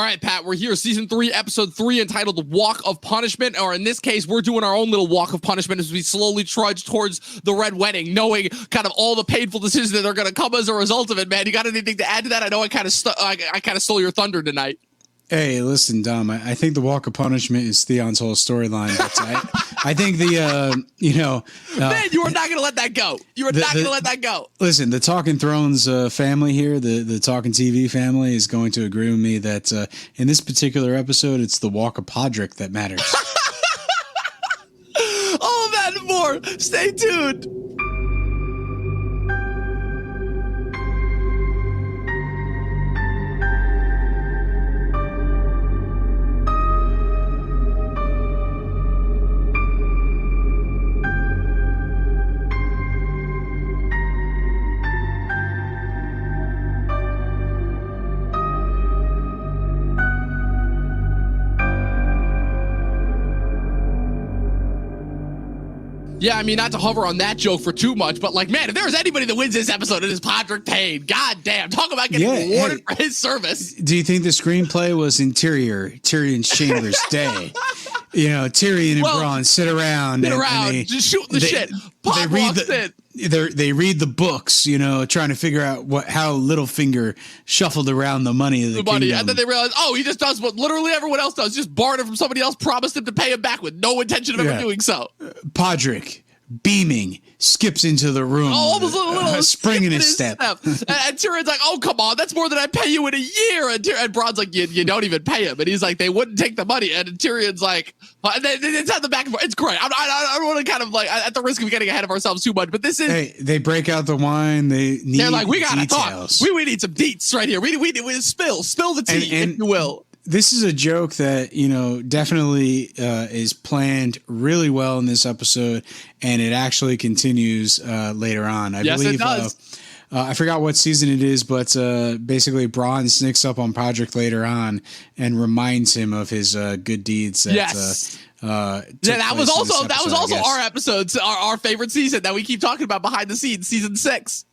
right, Pat, we're here, season 3, episode 3, entitled Walk of Punishment, or in this case, we're doing our own little walk of punishment as we slowly trudge towards the Red Wedding, knowing kind of all the painful decisions that are going to come as a result of it, man. You got anything to add to that? I know I kind of stole your thunder tonight. Hey, listen, Dom, I think the Walk of Punishment is Theon's whole storyline. I think the, man, you are not going to let that go. You are not going to let that go. Listen, the Talkin Thrones family here, the Talkin TV family is going to agree with me that in this particular episode, it's the Walk of Podrick that matters. All of that and more. Stay tuned. Yeah, I mean, not to hover on that joke for too much, but like, man, if there's anybody that wins this episode, it is Podrick Payne. God damn, talk about getting rewarded for his service. Do you think the screenplay was Tyrion's Chambers Day? You know, Tyrion and Bronn sit around and just shooting the shit. They read the books, you know, trying to figure out how Littlefinger shuffled around the money of the kingdom. And then they realize, oh, he just does what literally everyone else does, just barter from somebody else, promised him to pay him back with no intention of ever doing so. Podrick, beaming, skips into the room. Almost a little spring in his step. And Tyrion's like, oh, come on, that's more than I pay you in a year. And Bronn's like, you don't even pay him. And he's like, they wouldn't take the money. And Tyrion's like, it's at the back and forth. It's great. I don't want to kind of like, at the risk of getting ahead of ourselves too much, but this is. Hey, they break out the wine. They're like, we got to details. talk. We need some deets right here. We spill the tea, if you will. This is a joke that, you know, definitely is planned really well in this episode, and it actually continues later on. I believe, it does. I forgot what season it is, but basically Bronn sneaks up on Podrick later on and reminds him of his good deeds. That, that was also our episodes, our favorite season that we keep talking about behind the scenes, season 6.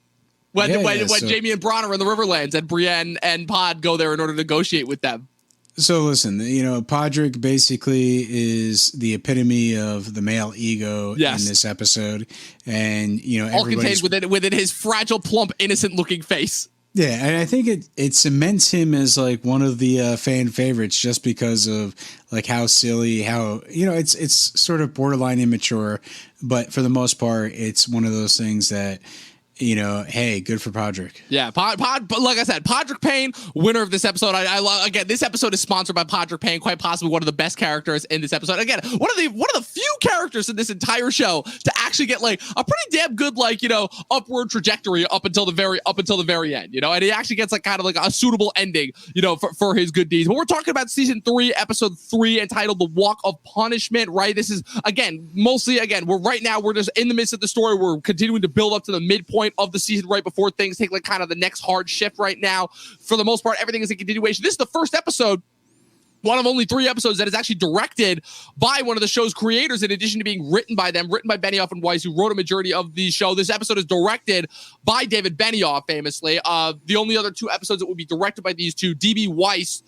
When Jaime and Bronn are in the Riverlands and Brienne and Pod go there in order to negotiate with them. So listen, you know, Podrick basically is the epitome of the male ego in this episode, and you know, all contained within his fragile, plump, innocent-looking face. Yeah, and I think it cements him as like one of the fan favorites just because of like how silly, how, you know, it's sort of borderline immature, but for the most part, it's one of those things that, you know, hey, good for Podrick. Yeah, but like I said, Podrick Payne, winner of this episode. I love, again, this episode is sponsored by Podrick Payne, quite possibly one of the best characters in this episode. Again, one of the few characters in this entire show to actually get like a pretty damn good, like, you know, upward trajectory up until the very end, you know, and he actually gets like kind of like a suitable ending, you know, for his good deeds. But we're talking about season 3, episode 3, entitled The Walk of Punishment, right? This is we're just in the midst of the story. We're continuing to build up to the midpoint of the season right before things take like kind of the next hard shift right now. For the most part, everything is a continuation. This is the first episode, one of only 3 episodes that is actually directed by one of the show's creators, in addition to being written by Benioff and Weiss, who wrote a majority of the show. This episode is directed by David Benioff, famously. The only other 2 episodes that would be directed by these two, D.B. Weiss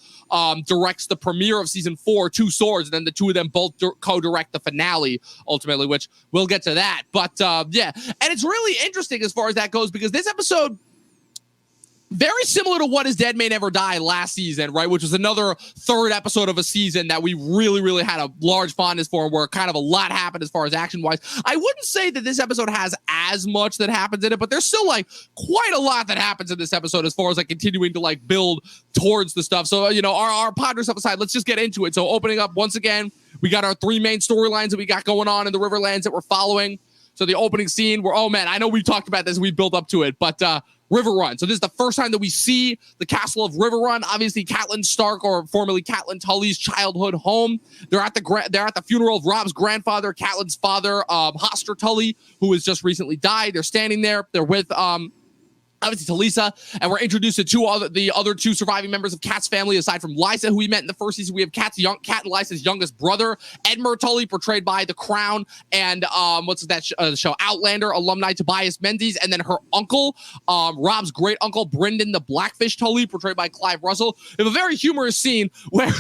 directs the premiere of season 4, Two Swords, and then the 2 of them both co-direct the finale, ultimately, which we'll get to that. But and it's really interesting as far as that goes, because this episode, very similar to What Is Dead May Never Die last season, right? Which was another 3rd episode of a season that we really, really had a large fondness for, where kind of a lot happened as far as action-wise. I wouldn't say that this episode has as much that happens in it, but there's still like quite a lot that happens in this episode as far as like continuing to like build towards the stuff. So, you know, our Podrick stuff aside, let's just get into it. So opening up once again, we got our 3 main storylines that we got going on in the Riverlands that we're following. So the opening scene where, oh man, I know we talked about this, we built up to it, but Riverrun. So this is the first time that we see the castle of Riverrun. Obviously, Catelyn Stark, or formerly Catelyn Tully's childhood home. They're at the funeral of Robb's grandfather, Catelyn's father, Hoster Tully, who has just recently died. They're standing there. They're with obviously Talisa, and we're introduced to the other two surviving members of Kat's family, aside from Lysa, who we met in the first season. We have Kat and Lysa's youngest brother, Edmure Tully, portrayed by The Crown, and what's that show, Outlander alumni Tobias Menzies, and then her uncle, Robb's great uncle, Brynden the Blackfish Tully, portrayed by Clive Russell. We have a very humorous scene where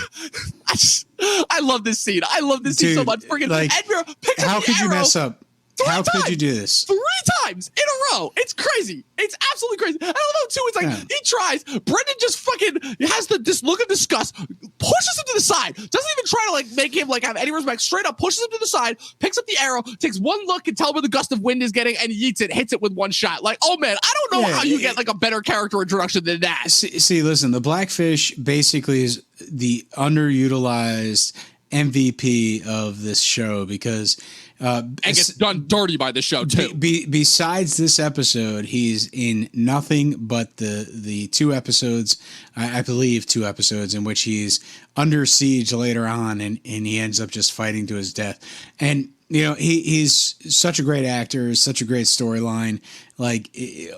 I love this scene. I love this scene so much. Freaking Edmure picks up the arrow. How could you mess up? How could you do this? 3 times in a row. It's crazy. It's absolutely crazy. I don't know, too. It's like, he tries. Brynden just fucking has this look of disgust, pushes him to the side, doesn't even try to, like, make him, like, have any respect. Straight up pushes him to the side, picks up the arrow, takes one look, can tell where the gust of wind is getting, and yeets it, hits it with one shot. Like, oh, man, I don't know how you get, like, a better character introduction than that. See, listen, the Blackfish basically is the underutilized MVP of this show because and gets done dirty by the show too. Besides this episode, he's in nothing but the 2 episodes, I believe 2 episodes in which he's under siege later on, and he ends up just fighting to his death. And you know, he's such a great actor, such a great storyline. Like,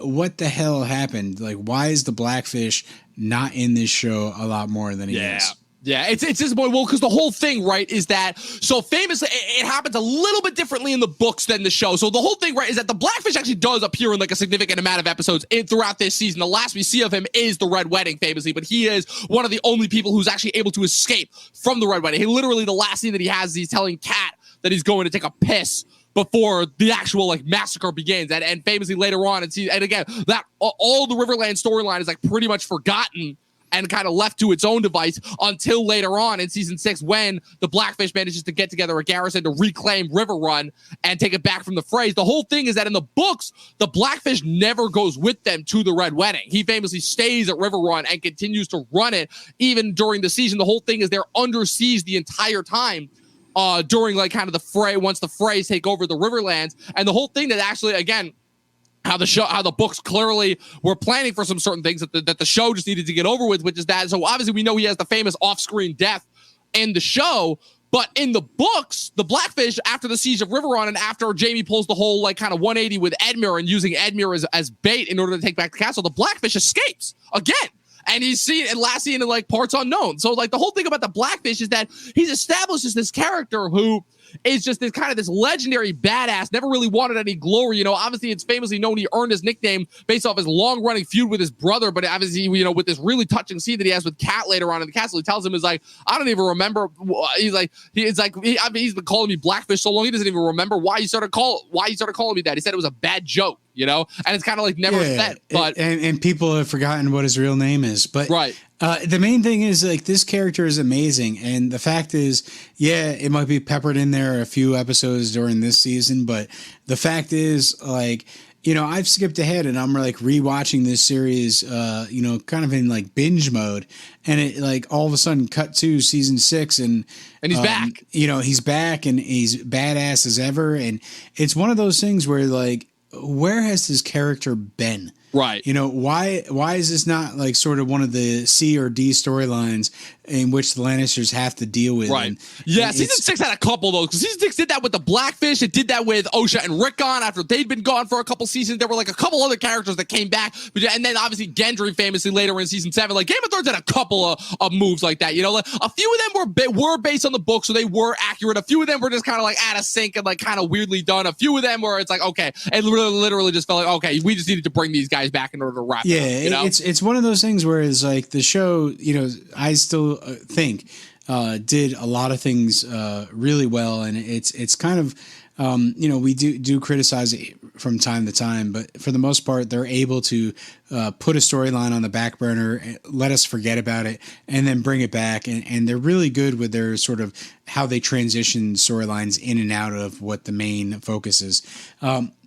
what the hell happened? Like, why is the Blackfish not in this show a lot more than he is? Yeah, it's disappointing. Well, because the whole thing, right, is that, so famously, it happens a little bit differently in the books than the show. So the whole thing, right, is that the Blackfish actually does appear in, like, a significant amount of episodes throughout this season. The last we see of him is the Red Wedding, famously, but he is one of the only people who's actually able to escape from the Red Wedding. He literally, the last scene that he has is he's telling Kat that he's going to take a piss before the actual, like, massacre begins. And famously later on, and again, that all the Riverland storyline is, like, pretty much forgotten and kind of left to its own device until later on in season 6, when the Blackfish manages to get together a garrison to reclaim Riverrun and take it back from the Freys. The whole thing is that in the books, the Blackfish never goes with them to the Red Wedding. He famously stays at Riverrun and continues to run it even during the season. The whole thing is they're under siege the entire time during, like, kind of the fray, once the Freys take over the Riverlands. And the whole thing that actually, again, how the books clearly were planning for some certain things that the show just needed to get over with, which is that. So obviously we know he has the famous off-screen death in the show, but in the books, the Blackfish, after the siege of Riverrun and after Jaime pulls the whole, like, kind of 180 with Edmure and using Edmure as bait in order to take back the castle, the Blackfish escapes again. And he's seen and last seen in, like, parts unknown. So, like, the whole thing about the Blackfish is that he's established as this character who is just this legendary badass, never really wanted any glory. You know, obviously it's famously known he earned his nickname based off his long-running feud with his brother, but obviously, you know, with this really touching scene that he has with Kat later on in the castle, he tells him, is like, I don't even remember. He's been calling me Blackfish so long, he doesn't even remember why he started calling me that. He said it was a bad joke, you know, and it's kind of like never said. But and people have forgotten what his real name is. But right. The main thing is, like, this character is amazing, and the fact is, yeah, it might be peppered in there a few episodes during this season, but the fact is, like, you know, I've skipped ahead and I'm, like, rewatching this series, you know, kind of in, like, binge mode, and it, like, all of a sudden cut to season 6 and he's back. You know, he's back and he's badass as ever, and it's one of those things where, like, where has his character been? Right. You know, why is this not, like, sort of one of the C or D storylines in which the Lannisters have to deal with? Right. Yeah, season 6 had a couple, though, because season 6 did that with the Blackfish. It did that with Osha and Rickon after they'd been gone for a couple seasons. There were, like, a couple other characters that came back. And then, obviously, Gendry famously later in season 7. Like, Game of Thrones had a couple of moves like that. You know, like, a few of them were based on the book, so they were accurate. A few of them were just kind of, like, out of sync and, like, kind of weirdly done. A few of them where it's like, okay, it literally just felt like, okay, we just needed to bring these guys back in order to wrap it up, you know? It's one of those things where it's like the show, you know, I still think did a lot of things really well, and it's kind of you know, we do criticize it from time to time, but for the most part, they're able to put a storyline on the back burner, let us forget about it, and then bring it back. And they're really good with their sort of how they transition storylines in and out of what the main focus is.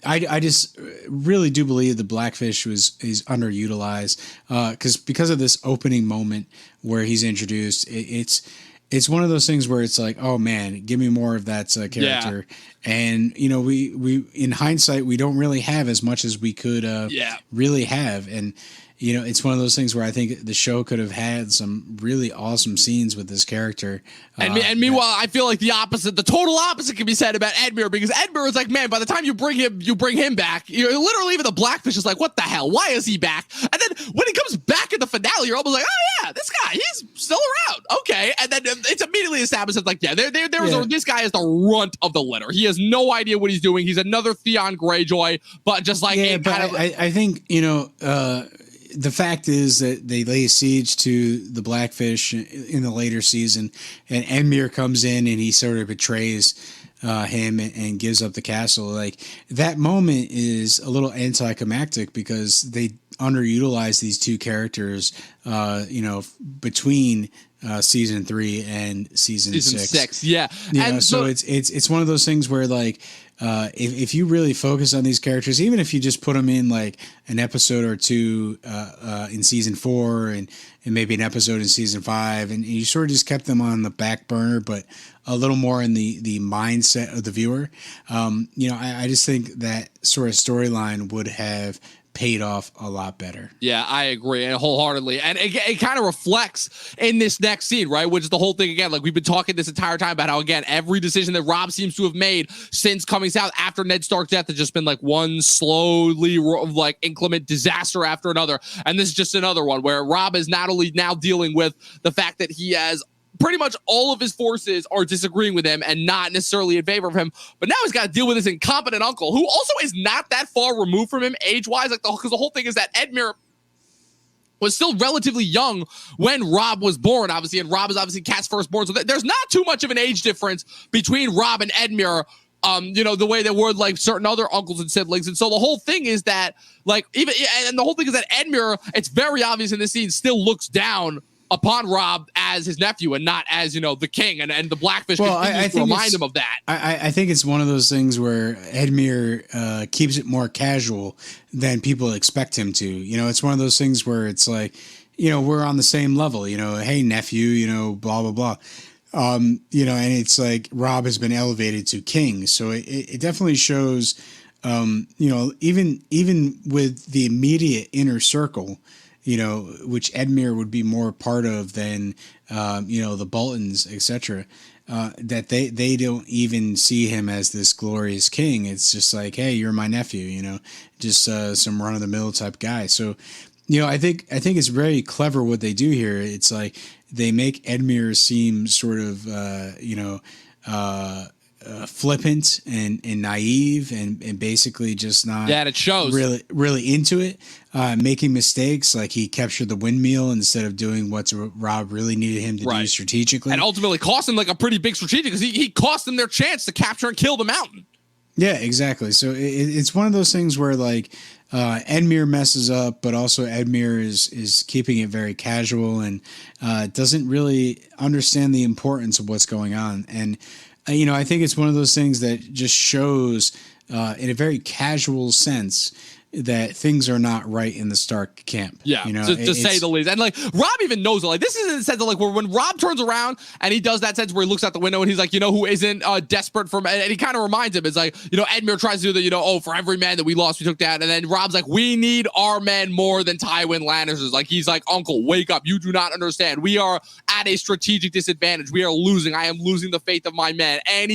I just really do believe the Blackfish is underutilized because of this opening moment where he's introduced. It's one of those things where it's like, oh man, give me more of that character. Yeah. And you know, we in hindsight, we don't really have as much as we could really have. And it's one of those things where I think the show could have had some really awesome scenes with this character. And meanwhile, I feel like the total opposite can be said about Edmure, because Edmure is like, man, by the time you bring him back, you're literally, even the Blackfish is like, what the hell? Why is he back? And then when he comes back in the finale, you're almost like, oh yeah, this guy, he's still around. Okay. And then it's immediately established as like, yeah, this guy is the runt of the litter. He has no idea what he's doing. He's another Theon Greyjoy, but just like, I think, the fact is that they lay siege to the Blackfish in the later season, and Edmure comes in and he sort of betrays him and gives up the castle. Like, that moment is a little anticlimactic because they underutilize these two characters, between season 3 and season 6. Yeah. So it's one of those things where, like, if you really focus on these characters, even if you just put them in like an episode or two in season 4 and maybe an episode in season 5, and you sort of just kept them on the back burner, but a little more in the mindset of the viewer, I just think that sort of storyline would have paid off a lot better. Yeah, I agree, and wholeheartedly. And it kind of reflects in this next scene, right? Which is the whole thing again. Like, we've been talking this entire time about how, again, every decision that Robb seems to have made since coming south after Ned Stark's death has just been like one slowly like inclement disaster after another. And this is just another one where Robb is not only now dealing with the fact that he has pretty much all of his forces are disagreeing with him and not necessarily in favor of him, but now he's got to deal with his incompetent uncle, who also is not that far removed from him age-wise, like, because the whole thing is that Edmure was still relatively young when Robb was born, obviously, and Robb is obviously Cat's firstborn, so there's not too much of an age difference between Robb and Edmure, the way there were like certain other uncles and siblings. And so the whole thing is that, like, and the whole thing is that Edmure, it's very obvious in this scene, still looks down upon Robb as his nephew and not as, the king, and the Blackfish continues to remind him of that. I think it's one of those things where Edmure keeps it more casual than people expect him to. It's one of those things where it's like, we're on the same level, hey, nephew, blah, blah, blah. And it's like Robb has been elevated to king. So it definitely shows, even with the immediate inner circle, which Edmure would be more part of than, the Boltons, etc., that they don't even see him as this glorious king. It's just like, hey, you're my nephew, just some run-of-the-mill type guy. So, I think it's very clever what they do here. It's like they make Edmure seem sort of, flippant and naive and basically just not it shows really into it, making mistakes, like he captured the windmill instead of doing what Robb really needed him to do strategically, and ultimately cost him like a pretty big strategic, because he cost them their chance to capture and kill the mountain. Yeah, exactly. So it's one of those things where, like, Edmure messes up, but also Edmure is keeping it very casual and doesn't really understand the importance of what's going on. And I think it's one of those things that just shows in a very casual sense that things are not right in the Stark camp. Yeah, to say the least. And like, Robb even knows it. Like, this is in the sense of like when Robb turns around and he does that sense where he looks out the window and he's like, who isn't desperate for, and he kind of reminds him, it's like, Edmure tries to do the, for every man that we lost, we took down. And then Robb's like, we need our men more than Tywin Lannister's. Like, he's like, uncle, wake up. You do not understand. We are at a strategic disadvantage. We are losing. I am losing the faith of my men. And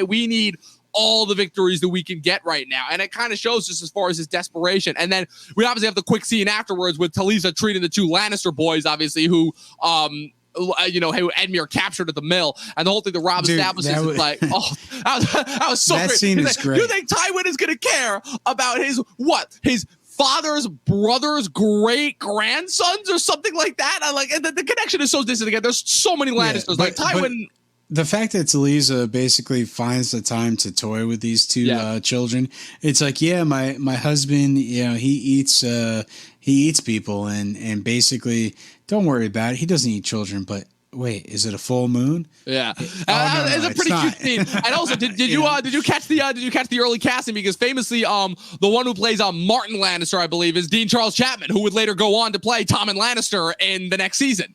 we need all the victories that we can get right now. And it kind of shows just as far as his desperation. And then we obviously have the quick scene afterwards with Talisa treating the two Lannister boys, obviously, who Edmure captured at the mill, and the whole thing that Robb establishes is like, that was so that great. Scene is great. You think Tywin is going to care about his father's brother's great grandsons or something like that? I like, and the connection is so distant again. There's so many Lannisters, like Tywin. The fact that Talisa basically finds the time to toy with these two children, it's like, my husband, he eats people, and basically, don't worry about it. He doesn't eat children, but wait, is it a full moon? Yeah, it's a pretty cute scene. And also, did you catch the early casting? Because famously, the one who plays Martin Lannister, I believe, is Dean Charles Chapman, who would later go on to play Tommen Lannister in the next season.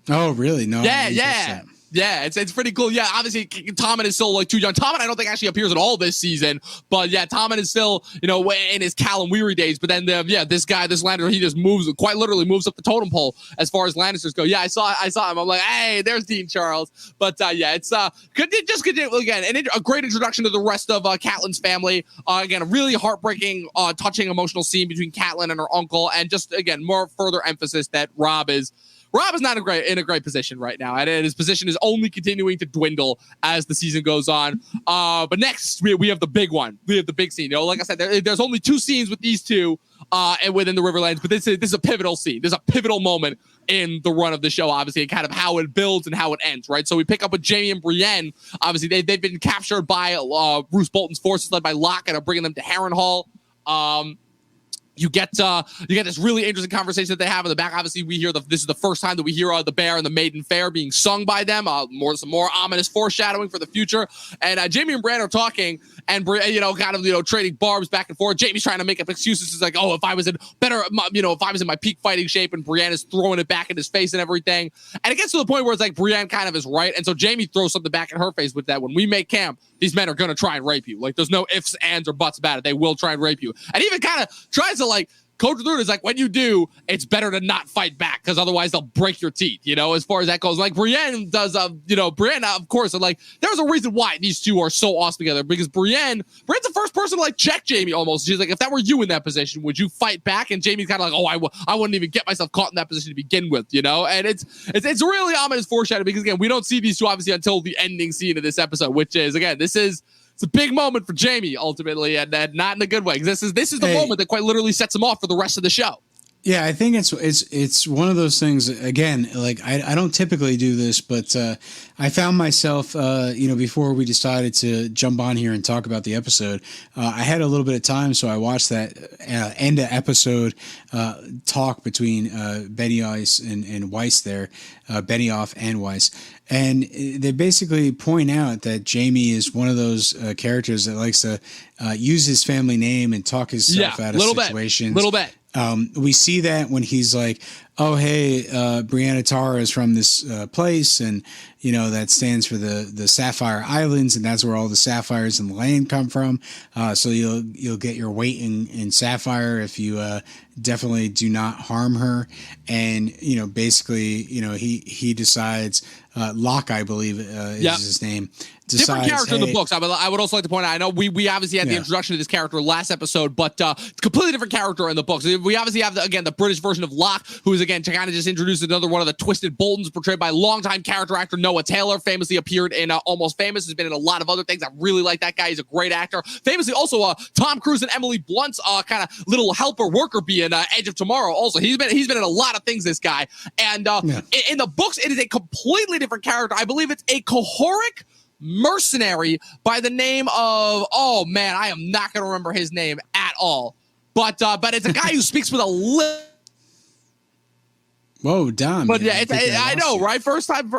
Oh, really? No. Yeah. Yeah, it's pretty cool. Yeah, obviously Tommen is still like too young. Tommen I don't think actually appears at all this season, but yeah, Tommen is still, you know, in his Callum Weary days. But then this Lannister, he just quite literally moves up the totem pole as far as Lannisters go. Yeah, I saw him. I'm like, hey, there's Dean Charles. But yeah, it's good. Just continue again, and a great introduction to the rest of Catelyn's family. Again, a really heartbreaking, touching, emotional scene between Catelyn and her uncle, and just again more further emphasis that Robb is not in a great position right now, and his position is only continuing to dwindle as the season goes on. But next, we have the big one. We have the big scene. You know, like I said, there's only 2 scenes with these two and within the Riverlands, but this is a pivotal scene. There's a pivotal moment in the run of the show, obviously, and kind of how it builds and how it ends, right? So we pick up with Jaime and Brienne. Obviously, they've been captured by Roose Bolton's forces led by Locke and are bringing them to Harrenhal. You get this really interesting conversation that they have in the back. Obviously, we hear this is the first time that we hear the Bear and the Maiden Fair being sung by them. Some more ominous foreshadowing for the future. And Jaime and Brienne are talking, and trading barbs back and forth. Jaime's trying to make up excuses. He's like, "Oh, if I was in my peak fighting shape," and Brienne is throwing it back in his face and everything. And it gets to the point where it's like Brienne kind of is right, and so Jaime throws something back in her face with that. When we make camp, these men are gonna try and rape you. Like, there's no ifs, ands, or buts about it. They will try and rape you. And even kind of tries to like. Coach Rude is like, when you do, it's better to not fight back because otherwise they'll break your teeth, you know, as far as that goes. Like Brienne does, Brienne, of course, and like, there's a reason why these two are so awesome together because Brienne's the first person to like check Jaime almost. She's like, if that were you in that position, would you fight back? And Jaime's kind of like, oh, I wouldn't even get myself caught in that position to begin with, you know? And it's really ominous foreshadowing because, again, we don't see these two obviously until the ending scene of this episode, which is, again, it's a big moment for Jaime ultimately, and not in a good way. This is the moment that quite literally sets him off for the rest of the show. Yeah, I think it's one of those things. Again, like I don't typically do this, but I found myself, before we decided to jump on here and talk about the episode, I had a little bit of time, so I watched that end of episode talk between Benioff and Weiss there, Benioff and Weiss. And they basically point out that Jaime is one of those characters that likes to use his family name and talk himself out of situations. Little bit. We see that when he's like, oh, hey, Brianna Tara is from this place, and, you know, that stands for the Sapphire Islands, and that's where all the sapphires in the land come from. So you'll get your weight in sapphire if you definitely do not harm her. And, you know, basically, you know, he decides, Locke, I believe is his name. Different character in the books. I would also like to point out, I know we obviously had the introduction to this character last episode, but completely different character in the books. We obviously have, the British version of Locke, who is, again, to kind of just introduce another one of the twisted Boltons portrayed by longtime character actor Noah Taylor, famously appeared in Almost Famous, has been in a lot of other things. I really like that guy. He's a great actor. Famously also Tom Cruise and Emily Blunt's kind of little helper worker bee in Edge of Tomorrow also. He's been in a lot of things, this guy. And in the books, it is a completely different character. I believe it's a Cohoric mercenary by the name of, oh man, I am not going to remember his name at all. But it's a guy who speaks with a little. Whoa, damn. But yeah, I know, right? First time,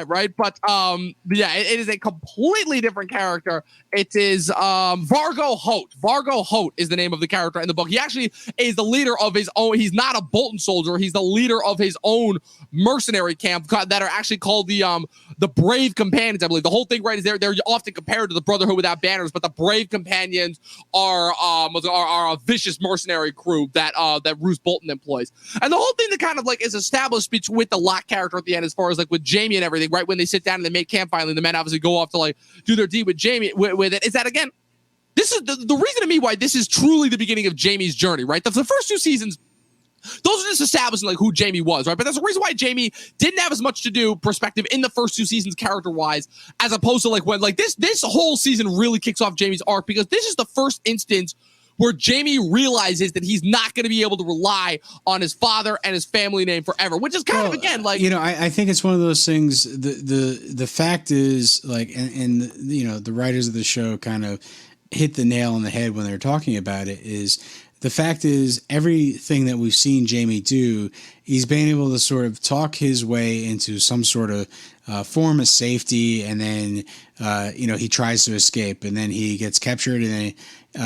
right? But it is a completely different character. It is Vargo Hoat. Vargo Hoat is the name of the character in the book. He actually is the leader of his own. He's not a Bolton soldier. He's the leader of his own mercenary camp that are actually called the Brave Companions. I believe the whole thing, right, is they're often compared to the Brotherhood without banners, but the Brave Companions are a vicious mercenary crew that Roose Bolton employs. And the whole thing that kind of like is established with the Locke character at the end, as far as like with Jaime and everything, right? When they sit down and they make camp finally, the men obviously go off to like do their deed with Jaime with it. Is that, again, this is the reason to me why this is truly the beginning of Jaime's journey, right? The first 2 seasons, those are just establishing like who Jaime was, right? But there's a reason why Jaime didn't have as much to do perspective in the first 2 seasons character-wise, as opposed to like when like this whole season really kicks off Jaime's arc, because this is the first instance where Jaime realizes that he's not going to be able to rely on his father and his family name forever, which is kind of, again, like, you know, I think it's one of those things. The fact is, like, and you know, the writers of the show kind of hit the nail on the head when they're talking about it, is the fact is, everything that we've seen Jaime do, he's been able to sort of talk his way into some sort of form of safety, and then he tries to escape, and then he gets captured, and then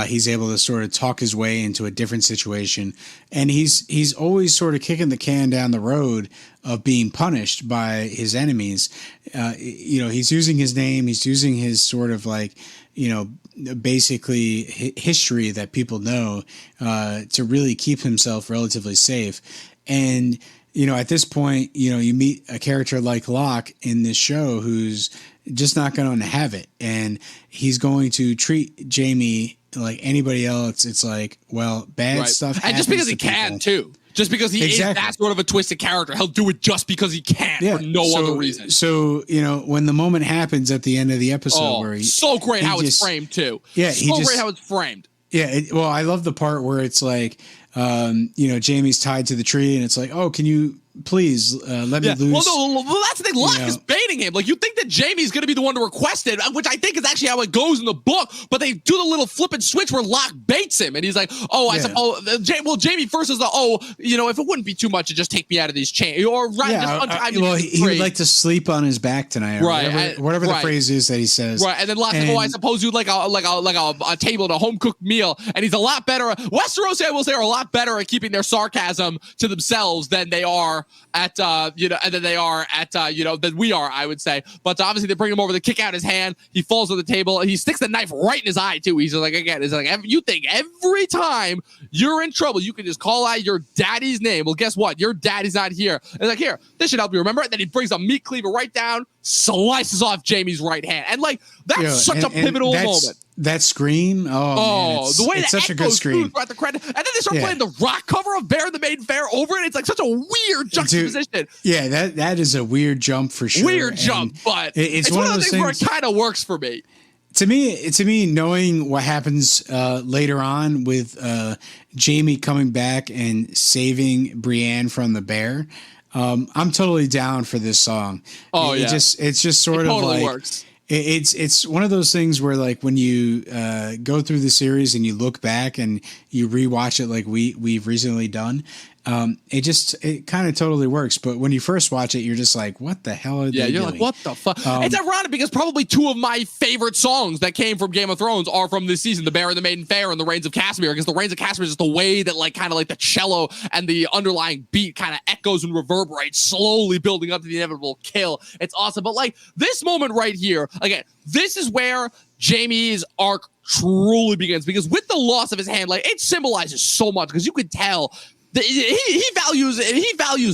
he's able to sort of talk his way into a different situation, and he's always sort of kicking the can down the road of being punished by his enemies. He's using his name, he's using his sort of like, basically history that people know to really keep himself relatively safe. And at this point, you meet a character like Locke in this show who's just not going to have it, and he's going to treat Jaime like anybody else. It's like, well, bad stuff happens, and just because he to people. can too. Just because he is that sort of a twisted character, he'll do it just because he can, for no other reason. So, when the moment happens at the end of the episode where so great how it's framed too. Yeah, great how it's framed. Yeah, I love the part where it's like, Jaime's tied to the tree, and it's like, oh, can you please let me loose? Well, that's the thing. Locke is baiting him. Like, you think that Jaime's going to be the one to request it, which I think is actually how it goes in the book. But they do the little flip and switch where Locke baits him, and he's like, I suppose. Jaime first is if it wouldn't be too much to just take me out of these chains, or just untie me. He would like to sleep on his back tonight, right? Whatever the phrase is that he says, right? And then Locke's like, I suppose you'd like a table and a home cooked meal, and he's a lot better. Westeros, I will say, are a lot better at keeping their sarcasm to themselves than they are than we are, I would say. But obviously they bring him over, they kick out his hand, he falls on the table, and he sticks the knife right in his eye too. He's like, again, it's like, you think every time you're in trouble you can just call out your daddy's name. Well, guess what? Your daddy's not here. It's like, here, this should help you remember. And then he brings a meat cleaver right down, slices off Jaime's right hand, and like that's such a pivotal moment. That scream, man, the way it's that such a good scream. Throughout the credit, and then they start playing the rock cover of Bear the Maiden Fair over it. It's like such a weird juxtaposition. That is a weird jump for sure. Weird jump, but it's one of those things where it kind of works for me. To me, knowing what happens later on with Jaime coming back and saving Brienne from the bear, I'm totally down for this song. It's just sort of totally like works. It's one of those things where, like, when you go through the series and you look back and you rewatch it, like we've recently done, it kind of totally works. But when you first watch it, you're just like, what the hell are they doing? You're like, what the fuck? It's ironic because probably two of my favorite songs that came from Game of Thrones are from this season, The Bear and the Maiden Fair and The Rains of Castamere, because The Rains of Castamere is just the way that, like, kind of like the cello and the underlying beat kind of echoes and reverberates, slowly building up to the inevitable kill. It's awesome. But like this moment right here, again, this is where Jaime's arc truly begins, because with the loss of his hand, like, it symbolizes so much, because you could tell he values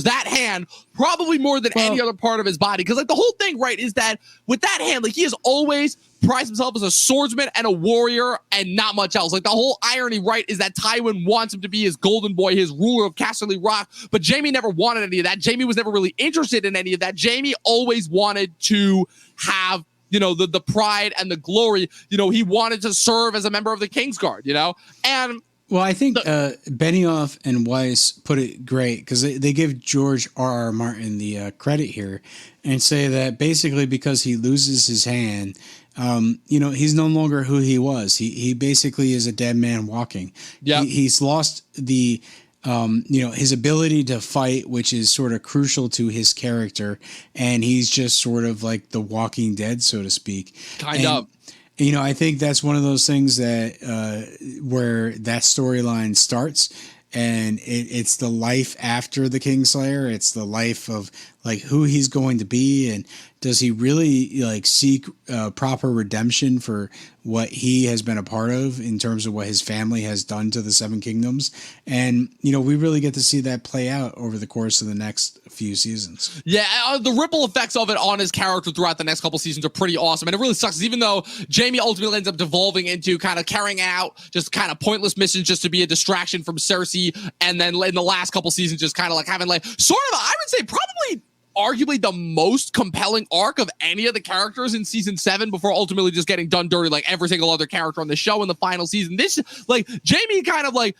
that hand probably more than any other part of his body, because like the whole thing, right, is that with that hand, like, he has always prized himself as a swordsman and a warrior and not much else. Like, the whole irony, right, is that Tywin wants him to be his golden boy, his ruler of Casterly Rock, but Jaime never wanted any of that. Jaime was never really interested in any of that. Jaime always wanted to have the pride and the glory. He wanted to serve as a member of the Kingsguard, and well, I think Benioff and Weiss put it great, because they give George R.R. Martin the credit here and say that basically because he loses his hand, he's no longer who he was. He basically is a dead man walking. Yeah, he's lost the his ability to fight, which is sort of crucial to his character, and he's just sort of like the Walking Dead, so to speak. Kind of. I think that's one of those things that where that storyline starts, and it's the life after the Kingslayer. It's the life of like who he's going to be, and does he really like seek proper redemption for what he has been a part of in terms of what his family has done to the Seven Kingdoms? And we really get to see that play out over the course of the next few seasons. Yeah, the ripple effects of it on his character throughout the next couple seasons are pretty awesome, and it really sucks, even though Jaime ultimately ends up devolving into kind of carrying out just kind of pointless missions just to be a distraction from Cersei, and then in the last couple seasons just kind of like having like sort of, I would say, probably arguably the most compelling arc of any of the characters in season 7, before ultimately just getting done dirty like every single other character on the show in the final season. This, like, Jaime kind of like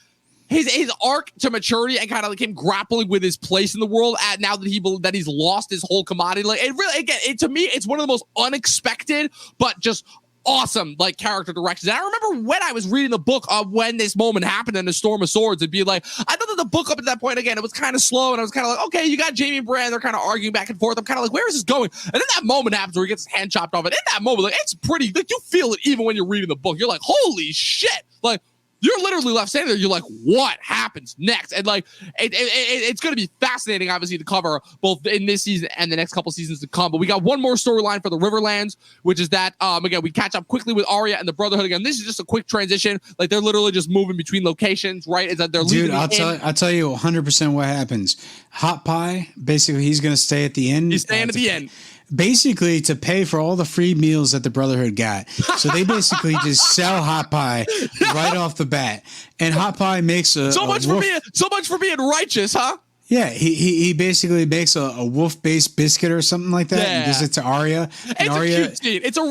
his arc to maturity and kind of like him grappling with his place in the world at now that he's lost his whole commodity. Like, it really, again, to me, it's one of the most unexpected but just awesome like character directions. And I remember when I was reading the book when this moment happened in the Storm of Swords, it'd be like, I know that the book up at that point, again, it was kind of slow, and I was kind of like, okay, you got Jaime and Brienne, they're kind of arguing back and forth. I'm kind of like, where is this going? And then that moment happens where he gets his hand chopped off, and in that moment, like, it's pretty, like, you feel it even when you're reading the book. You're like, holy shit, like, you're literally left standing there. You're like, what happens next? And like, it's going to be fascinating, obviously, to cover both in this season and the next couple seasons to come. But we got one more storyline for the Riverlands, which is that, again, we catch up quickly with Arya and the Brotherhood. Again, this is just a quick transition. Like, they're literally just moving between locations, right? Is that they're leaving. Dude, I'll tell you 100% what happens. Hot Pie, basically, he's going to stay at the inn. He's staying at the inn. Basically to pay for all the free meals that the Brotherhood got. So they basically just sell Hot Pie right off the bat. And Hot Pie makes so much for being righteous, huh? Yeah, he basically makes a wolf-based biscuit or something like that and gives it to Arya. And it's Arya, a cute scene. It's a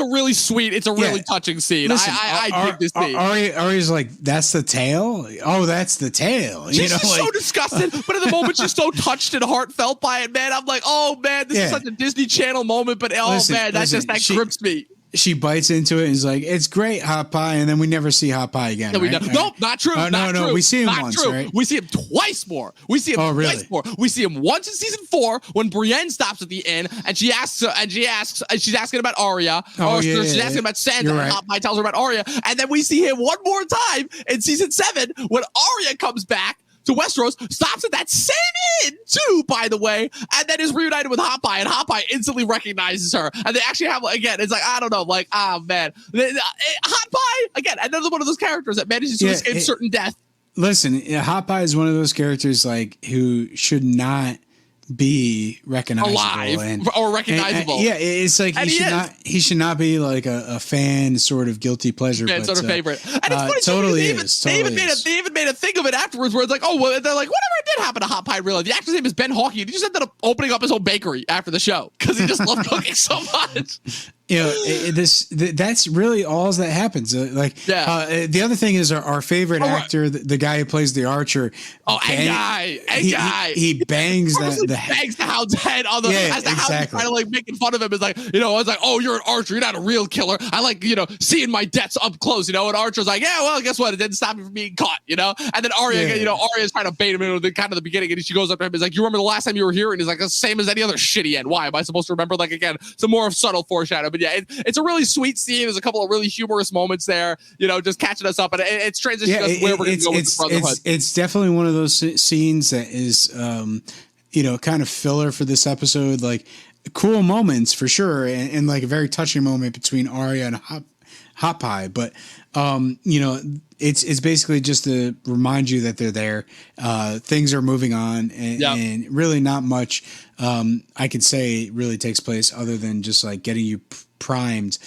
really sweet, it's a really touching scene. Listen, I dig this scene. Arya's like, that's the tail? Oh, that's the tail. She's just so disgusted, but in the moment she's so touched and heartfelt by it, man. I'm like, oh man, this is such a Disney Channel moment, but that grips me. She bites into it and is like, it's great, Hot Pie, and then we never see Hot Pie again. No, right? Nope, not true. No, we see him once, right? We see him twice more. Twice more. We see him once in season 4 when Brienne stops at the inn and she's asking about Arya. She's asking about Sansa, and Hot Pie tells her about Arya. And then we see him one more time in season 7 when Arya comes back to Westeros, stops at that same inn too, by the way, and then is reunited with Hot Pie, and Hot Pie instantly recognizes her. And they actually have, again, it's like, I don't know, like, man. Hot Pie, again, another one of those characters that manages to escape certain death. Listen, Hot Pie is one of those characters, like, who should not be recognizable alive or recognizable. It's like he should not be like a fan sort of guilty pleasure, fan sort of favorite. And it's funny, totally they even made a thing of it afterwards, where it's like, oh, well, they're like, whatever did happen to Hot Pie in real life. The actor's name is Ben Hawkey, and he just ended up opening up his own bakery after the show because he just loved cooking so much. You know, that's really all that happens. The other thing is our favorite actor, the guy who plays the archer. He bangs bangs the Hound's head on the as the Hound's kind of like making fun of him. Is like, I was like, oh, you're an archer, you're not a real killer. I like, seeing my deaths up close. And Archer's like, yeah, well, guess what? It didn't stop me from being caught. And then Arya, Arya's trying to bait him into the beginning, and she goes up to him. He's like, you remember the last time you were here? And he's like, the same as any other shitty end. Why am I supposed to remember? Like, again, some more subtle foreshadow. But yeah, it's a really sweet scene. There's a couple of really humorous moments there, just catching us up, and it's transitioning us where we're going to go with the Brotherhood. It's definitely one of those scenes that is, kind of filler for this episode. Like, cool moments for sure, and like a very touching moment between Arya and Hot Pie, but it's basically just to remind you that they're there. Things are moving on, and really not much I could say really takes place other than just like getting you primed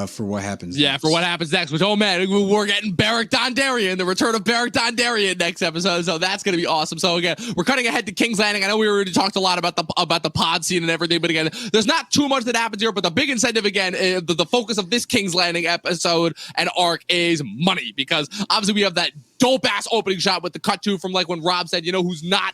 for what happens next. For what happens next, which, oh man, we're getting Beric Dondarrion, the return of Beric Dondarrion next episode, so that's going to be awesome. So again, we're cutting ahead to King's Landing. I know we already talked a lot about the pod scene and everything, but again, there's not too much that happens here, but the big incentive, again, the focus of this King's Landing episode and arc is money, because obviously we have that dope-ass opening shot with the cut to from like when Robb said, who's not,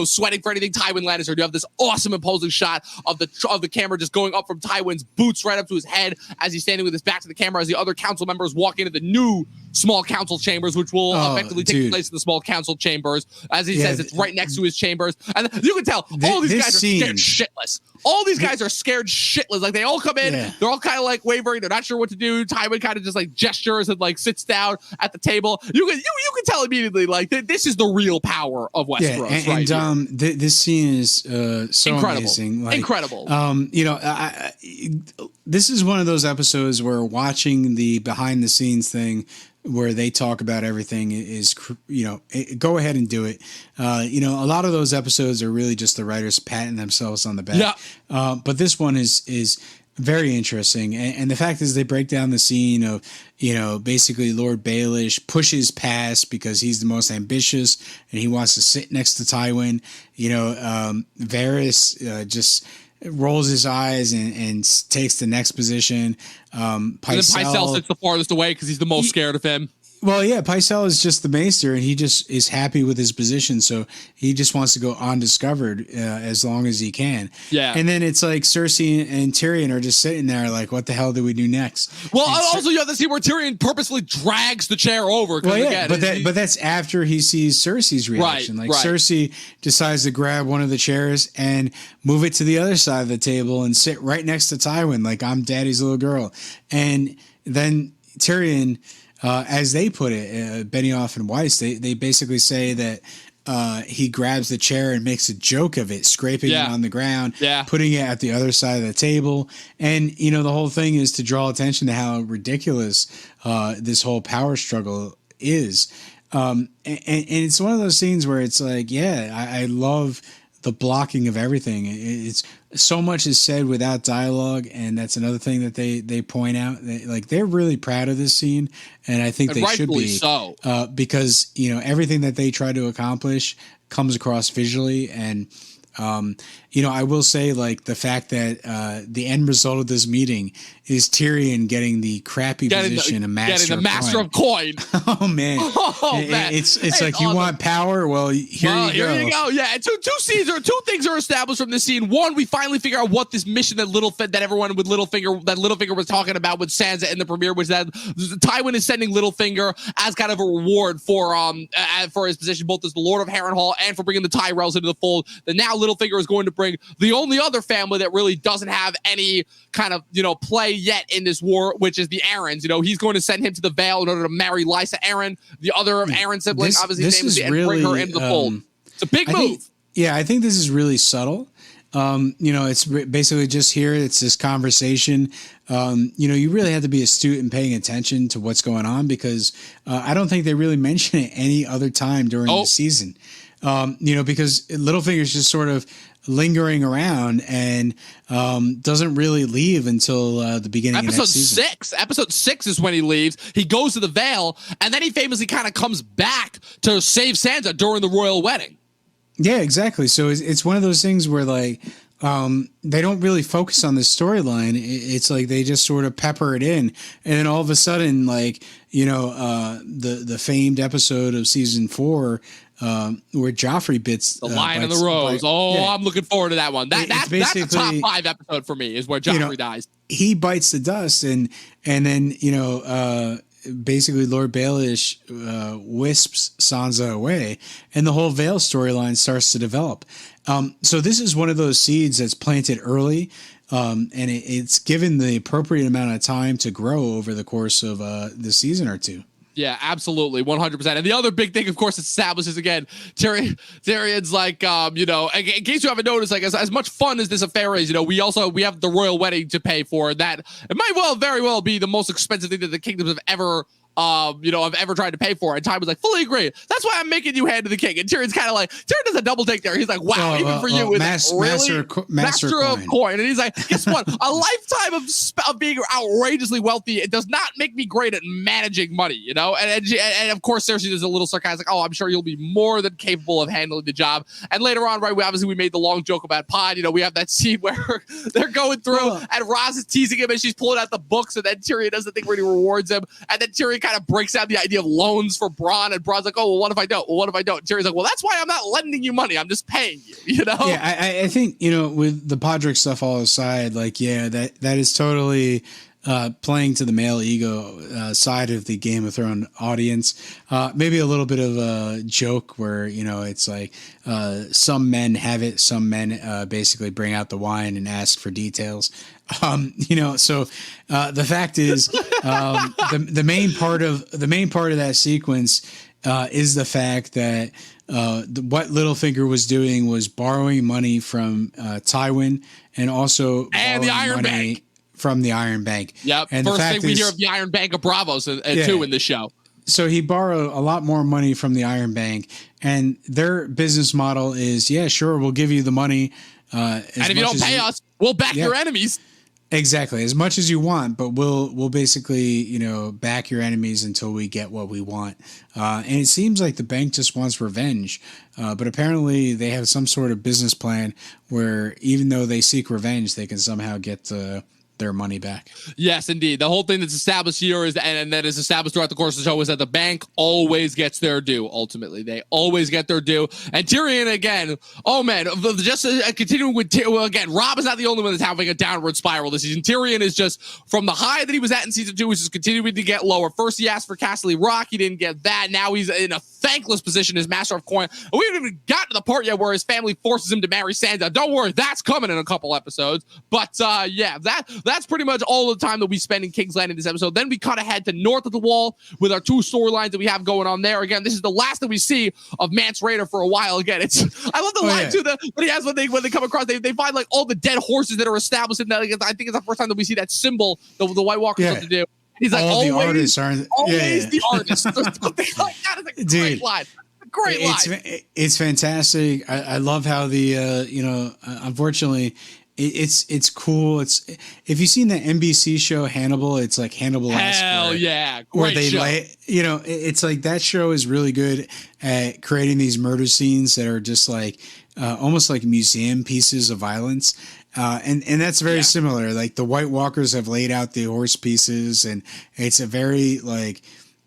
sweating for anything, Tywin Lannister. You have this awesome imposing shot of the camera just going up from Tywin's boots right up to his head as he's standing with his back to the camera as the other council members walk into the new small council chambers, which will effectively take place in the small council chambers. As he says, it's right next to his chambers. And you can tell all these guys are scared shitless. All these guys are scared shitless. Like, they all come in, they're all kind of like wavering. They're not sure what to do. Tywin kind of just like gestures and like sits down at the table. You can tell immediately, like, this is the real power of Westeros. This scene is so incredible. Amazing. Like, incredible. This is one of those episodes where watching the behind the scenes thing where they talk about everything is, go ahead and do it. A lot of those episodes are really just the writers patting themselves on the back. But this one is very interesting. And the fact is they break down the scene of, basically Lord Baelish pushes past because he's the most ambitious and he wants to sit next to Tywin. Varys just rolls his eyes and takes the next position. Pycelle sits the farthest away because he's the most scared of him. Well, yeah, Pycelle is just the maester, and he just is happy with his position, so he just wants to go undiscovered as long as he can. Yeah. And then it's like Cersei and Tyrion are just sitting there like, what the hell do we do next? Well, and also you have to see where Tyrion purposefully drags the chair over. Well, yeah, again, but that's after he sees Cersei's reaction. Right, like Cersei decides to grab one of the chairs and move it to the other side of the table and sit right next to Tywin, like I'm daddy's little girl. And then Tyrion, as they put it, Benioff and Weiss, they basically say that he grabs the chair and makes a joke of it, scraping it on the ground, putting it at the other side of the table. And, you know, the whole thing is to draw attention to how ridiculous this whole power struggle is. And it's one of those scenes where it's like, yeah, I love the blocking of everything. It's so much is said without dialogue, and that's another thing that they point out. They're really proud of this scene, and I think they should be so. Because you know everything that they try to accomplish comes across visually. And you know, I will say, like, the fact that the end result of this meeting is Tyrion getting the crappy position of master of coin. Oh man, man. It's like awesome. You want power? Well, here you go. Yeah, two things are established from this scene. One, we finally figure out what this mission that Littlefinger was talking about with Sansa in the premiere, which that Tywin is sending Littlefinger as kind of a reward for his position both as the Lord of Harrenhal and for bringing the Tyrells into the fold. That now Littlefinger is going to bring the only other family that really doesn't have any kind of, you know, play yet in this war, which is the Arryns. You know, he's going to send him to the Vale in order to marry Lysa Arryn, the other Arryn sibling, obviously named, and bring her into the fold. It's a big move. I think this is really subtle. You know, it's basically just here. It's this conversation. You know, you really have to be astute in paying attention to what's going on, because I don't think they really mention it any other time during the season. You know, because Littlefinger's just sort of lingering around and doesn't really leave until the beginning of next season. Episode 6 is when he leaves. He goes to the Vale, and then he famously kind of comes back to save Sansa during the royal wedding. Yeah, exactly. So it's one of those things where, like, they don't really focus on this storyline. It's like they just sort of pepper it in, and then all of a sudden, like, you know, the famed episode of season 4 where Joffrey bits the Lion and the Rose. I'm looking forward to that one. That's a top 5 episode for me, is where Joffrey dies. He bites the dust, and then, you know, basically Lord Baelish wisps Sansa away, and the whole Vale storyline starts to develop. So this is one of those seeds that's planted early, and it's given the appropriate amount of time to grow over the course of the season or two. Yeah, absolutely, 100%. And the other big thing, of course, establishes again, Tyrion's like, you know, in case you haven't noticed, like, as much fun as this affair is, you know, we have the royal wedding to pay for. That it might very well be the most expensive thing that the kingdoms have ever tried to pay for. And Ty was like, fully agree. That's why I'm making you hand to the king. And Tyrion's kind of like, Tyrion does a double take there. He's like, wow, even for you, it's really master of coin. And he's like, guess what? A lifetime of being outrageously wealthy, it does not make me great at managing money, you know? And of course, Cersei is a little sarcastic. Oh, I'm sure you'll be more than capable of handling the job. And later on, right, we made the long joke about Pod. You know, we have that scene where they're going through and Roz is teasing him and she's pulling out the books, and then Tyrion does the thing where he rewards him. And then Tyrion kind of breaks out the idea of loans for Bronn, and Bronn's like, oh, well, what if I don't? Tyrion's like, well, that's why I'm not lending you money. I'm just paying you, you know? Yeah, I think, you know, with the Podrick stuff all aside, like, yeah, that is totally playing to the male ego side of the Game of Thrones audience. Maybe a little bit of a joke where, you know, it's like some men have it, some men basically bring out the wine and ask for details. You know, so the fact is, the main part of that sequence is the fact that what Littlefinger was doing was borrowing money from Tywin, and also the Iron Bank. From the Iron Bank. Yep. And first thing we hear of the Iron Bank of Bravos too in this show. So he borrowed a lot more money from the Iron Bank, and their business model is, yeah, sure, we'll give you the money. And if you don't pay us, we'll back your enemies. Exactly, as much as you want, but we'll basically, you know, back your enemies until we get what we want. And it seems like the bank just wants revenge, but apparently they have some sort of business plan where even though they seek revenge, they can somehow get the their money back. Yes, indeed. The whole thing that's established here is, and that is established throughout the course of the show, is that the bank always gets their due. Ultimately, they always get their due. And Tyrion again. Oh man, just continuing with again. Robb is not the only one that's having a downward spiral this season. Tyrion is just from the high that he was at in season 2, is just continuing to get lower. First, he asked for Castle Rock. He didn't get that. Now he's in a thankless position as Master of Coin. And we haven't even got to the part yet where his family forces him to marry Sansa. Don't worry, that's coming in a couple episodes. But yeah, that's pretty much all the time that we spend in King's Landing this episode. Then we cut ahead to north of the wall with our 2 storylines that we have going on there. Again, this is the last that we see of Mance Rayder for a while. Again, it's I love the line too that he has when they come across. They find like all the dead horses that are established in that. Like, I think it's the first time that we see that symbol the White Walkers have to do. He's like, all always, the artists aren't always the artists. There's something like that. It's a great line. Great line. It's fantastic. I love how the unfortunately it's cool. It's if you've seen the NBC show Hannibal, it's like Hannibal. Hell yeah, great where they show. It's like that show is really good at creating these murder scenes that are just like almost like museum pieces of violence. And that's very similar. Like the White Walkers have laid out the horse pieces, and it's a very like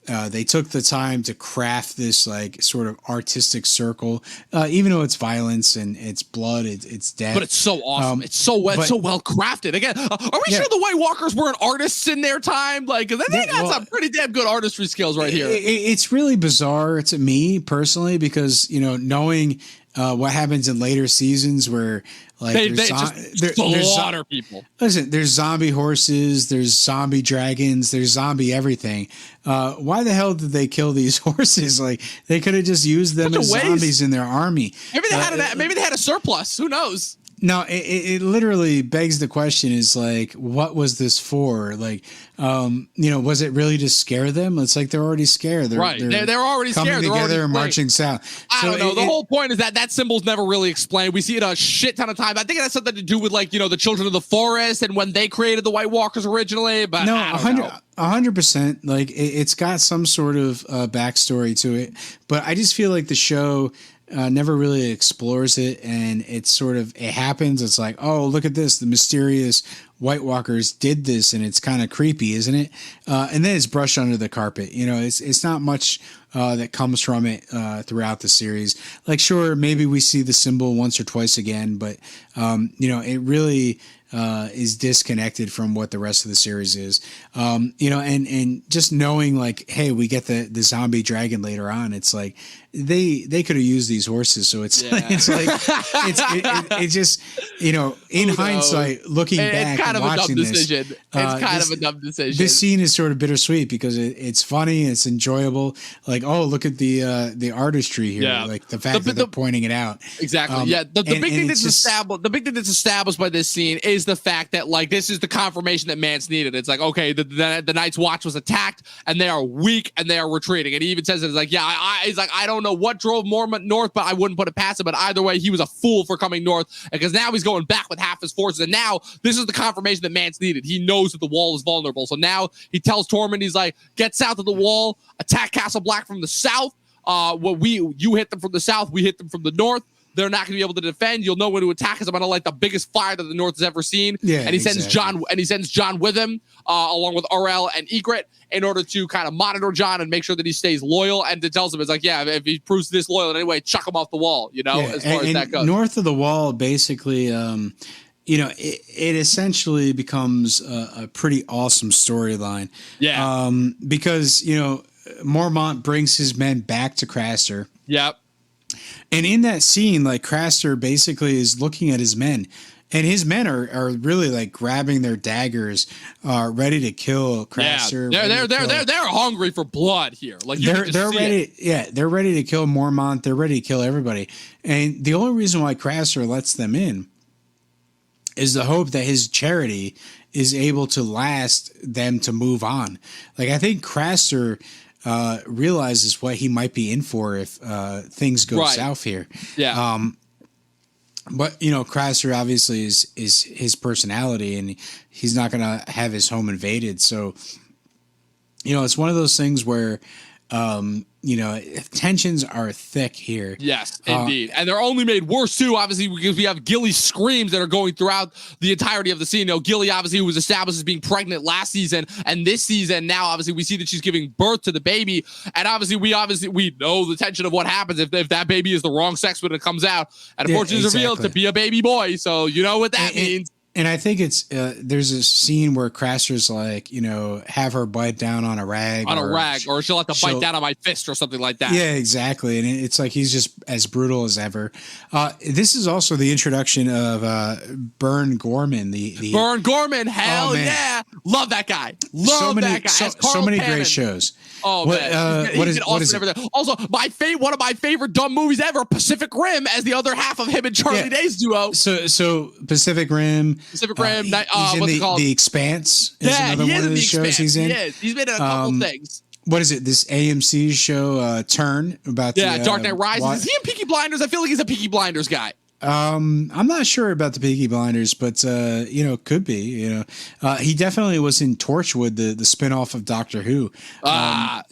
they took the time to craft this like sort of artistic circle, even though it's violence and it's blood, it's death. But it's so awesome. It's so well crafted. Again, are we sure the White Walkers weren't artists in their time? Like, they got some pretty damn good artistry skills right here. It's really bizarre to me personally because knowing what happens in later seasons where like they just slaughter people. Listen, there's zombie horses, there's zombie dragons, there's zombie everything. Why the hell did they kill these horses? Like they could have just used them as zombies in their army. Maybe they had a surplus. Who knows? No, it literally begs the question is like, what was this for? Like, was it really to scare them? It's like they're already scared. They're already coming scared. Together and marching south. I don't know. The whole point is that symbol's never really explained. We see it a shit ton of time. I think it has something to do with like, the Children of the Forest and when they created the White Walkers originally. But no, I don't know. 100%. Like it's got some sort of backstory to it, but I just feel like the show never really explores it, and it happens. It's like, oh, look at this. The mysterious White Walkers did this, and it's kind of creepy, isn't it? And then it's brushed under the carpet. It's not much that comes from it throughout the series. Like, sure, maybe we see the symbol once or twice again, but it really is disconnected from what the rest of the series is. And just knowing like, hey, we get the zombie dragon later on. It's like they could have used these horses. So it's just, in hindsight, looking back and watching this, it's kind of a dumb decision. This scene is sort of bittersweet because it's funny. It's enjoyable. Like, oh, look at the artistry here. Yeah. Like the fact that they're pointing it out. Exactly. The big thing that's established by this scene is the fact that like this is the confirmation that Mance needed. It's like, okay, the Night's Watch was attacked and they are weak and they are retreating. And he even says it's like, he's like, I don't know what drove Mormont north, but I wouldn't put it past him. But either way, he was a fool for coming north because now he's going back with half his forces. And now this is the confirmation that Mance needed. He knows that the wall is vulnerable. So now he tells Tormund, he's like, get south of the wall, attack Castle Black from the south. You hit them from the south, we hit them from the north. They're not going to be able to defend. You'll know when to attack because I'm going to light the biggest fire that the North has ever seen. Yeah, and he sends Jon with him, along with Orell and Ygritte, in order to kind of monitor Jon and make sure that he stays loyal. And it tells him, it's like, yeah, if he proves this loyal in any way, chuck him off the wall. As far as that goes. North of the wall, basically, it essentially becomes a pretty awesome storyline. Yeah. Because Mormont brings his men back to Craster. Yep. And in that scene, like Craster basically is looking at his men, and his men are really like grabbing their daggers, ready to kill Craster. Yeah, they're hungry for blood here. Like they're ready. Yeah, they're ready to kill Mormont. They're ready to kill everybody. And the only reason why Craster lets them in is the hope that his charity is able to last them to move on. Like I think Craster realizes what he might be in for if things go south here. Yeah. But Craster obviously is his personality, and he's not going to have his home invaded. So, it's one of those things where tensions are thick here. Yes, indeed. And they're only made worse, too, obviously, because we have Gilly's screams that are going throughout the entirety of the scene. Gilly, obviously, who was established as being pregnant last season, and this season, now, obviously, we see that she's giving birth to the baby. And obviously, we know the tension of what happens if that baby is the wrong sex when it comes out. And unfortunately, it's revealed to be a baby boy. So you know what that means. And I think it's there's a scene where Craster's like, have her bite down on a rag. Or she'll have to bite down on my fist or something like that. Yeah, exactly. And it's like he's just as brutal as ever. This is also the introduction of Burn Gorman. The Burn Gorman, hell yeah. Love that guy. Love that guy. So many great shows. Oh, man. What is it? Also, one of my favorite dumb movies ever, Pacific Rim, as the other half of him and Charlie Day's duo. So Pacific Rim. He's in what's it called? The Expanse is another one of the shows he's in. He's been in a couple things. What is it? This AMC show, Turn, about Dark Knight Rises. Is he in Peaky Blinders? I feel like he's a Peaky Blinders guy. I'm not sure about the Peaky Blinders, but could be. He definitely was in Torchwood, the spinoff of Doctor Who.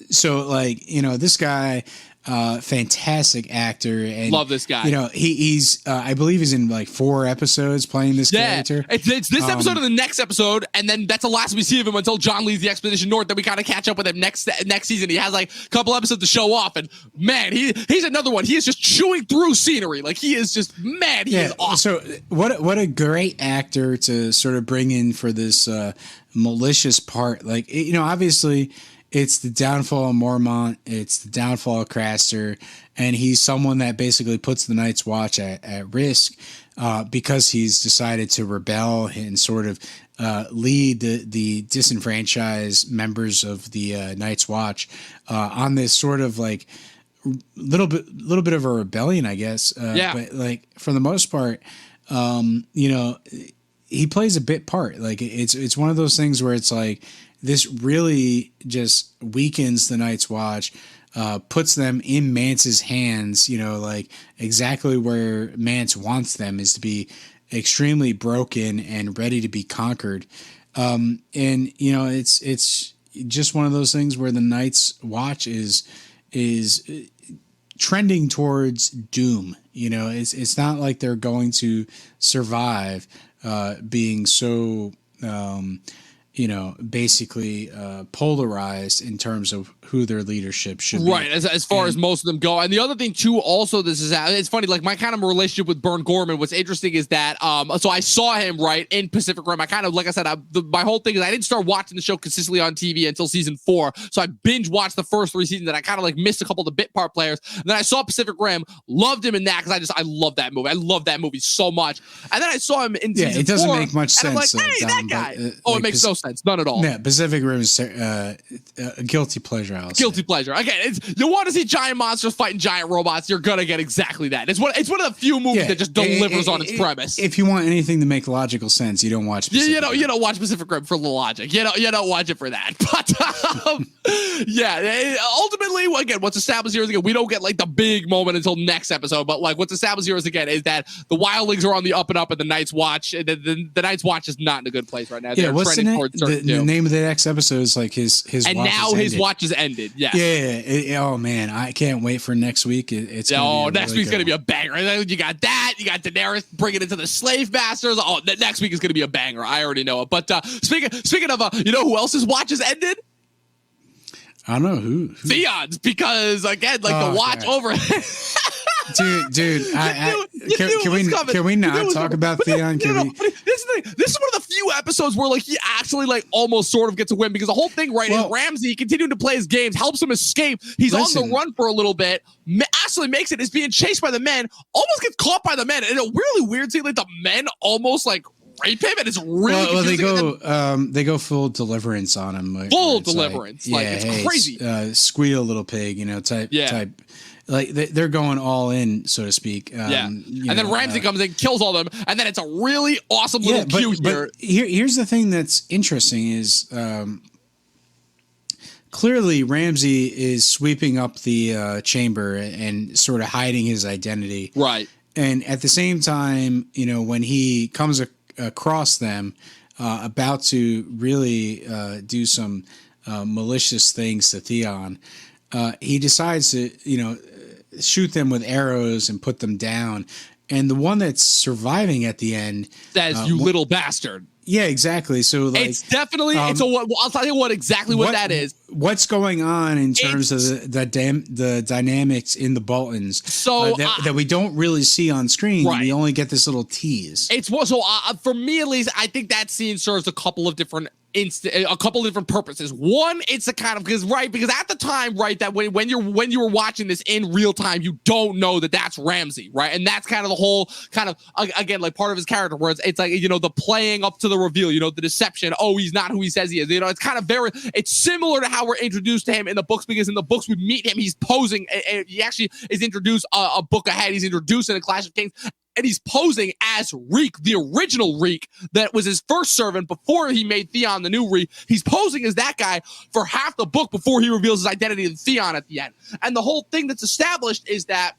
This guy. Fantastic actor, and love this guy. He's I believe he's in like 4 episodes playing this character. It's this episode and the next episode, and then that's the last we see of him until Jon leaves the Expedition North. Then we kind of catch up with him next season. He has like a couple episodes to show off, and man, he's another one. He is just chewing through scenery. Like he is just mad. He is awesome. So what a great actor to sort of bring in for this malicious part. Like obviously. It's the downfall of Mormont. It's the downfall of Craster. And he's someone that basically puts the Night's Watch at risk because he's decided to rebel and sort of lead the disenfranchised members of the Night's Watch on this sort of like little bit of a rebellion, I guess. But like for the most part, he plays a bit part. Like it's one of those things where it's like, this really just weakens the Night's Watch, puts them in Mance's hands, like exactly where Mance wants them is to be extremely broken and ready to be conquered. It's just one of those things where the Night's Watch is trending towards doom. It's not like they're going to survive being so basically polarized in terms of who their leadership should be. Right, as far as most of them go. And the other thing, too, also, it's funny, like, my kind of relationship with Burn Gorman, what's interesting is that, so I saw him, right, in Pacific Rim. I kind of, like I said, my whole thing is I didn't start watching the show consistently on TV until season 4, so I binge-watched the first 3 seasons, and I kind of, like, missed a couple of the bit part players. And then I saw Pacific Rim, loved him in that, because I love that movie. I love that movie so much. And then I saw him in season 4. Yeah, it doesn't make much sense. I'm like, hey, that guy. It makes no sense. None at all. Yeah, Pacific Rim is a guilty pleasure. Guilty pleasure. Again, you want to see giant monsters fighting giant robots, you're gonna get exactly that. It's one of the few movies that just delivers on its premise. If you want anything to make logical sense, you don't watch Pacific Rim. You don't watch Pacific Rim for the logic. You don't watch it for that. But ultimately, again, what's established here is again we don't get like the big moment until next episode. But like what's established here is that the wildlings are on the up and up, and the Night's Watch. The Night's Watch is not in a good place right now. Yeah, what's the name of the next episode is like his and watch now his watch is ended. Yes. Yeah. Oh man, I can't wait for next week. Next week's gonna be a banger. You got that. You got Daenerys bringing it to the slave masters. Oh, next week is gonna be a banger. I already know it. But speaking of, who else's watch is ended? I don't know who. Theon's, because again, like the watch over. Dude, can we not talk about Theon? This is one of the few episodes where like he actually like almost sort of gets a win, because the whole thing, right, is Ramsay continuing to play his games, helps him escape. He's on the run for a little bit. Actually makes it, is being chased by the men, almost gets caught by the men, and a really weird scene, like the men almost like rape him, and it's really they go full deliverance on him. Like, full deliverance, like it's crazy. Squeal, little pig, type. Like they're going all in, so to speak. And then Ramsay comes in, kills all them, and then it's a really awesome little cue here. But here's the thing that's interesting is clearly Ramsay is sweeping up the chamber and sort of hiding his identity. Right. And at the same time, when he comes across them, about to really do some malicious things to Theon, he decides to, shoot them with arrows and put them down. And the one that's surviving at the end says, "You little bastard." Yeah, exactly. So like, it's definitely I'll tell you what that is. What's going on in terms of the dynamics in the Boltons? So that we don't really see on screen. Right. We only get this little tease. It's so for me at least, I think that scene serves a couple of different purposes. One, it's a kind of because at the time, right, that when you were watching this in real time, you don't know that that's Ramsay, right, and that's kind of the whole kind of again like part of his character, where it's like the playing up to the reveal, the deception. Oh, he's not who he says he is. It's kind of it's similar to how we're introduced to him in the books, because in the books we meet him, he's posing. He actually is introduced a book ahead. He's introduced in a Clash of Kings. And he's posing as Reek, the original Reek that was his first servant before he made Theon the new Reek. He's posing as that guy for half the book before he reveals his identity to Theon at the end. And the whole thing that's established is that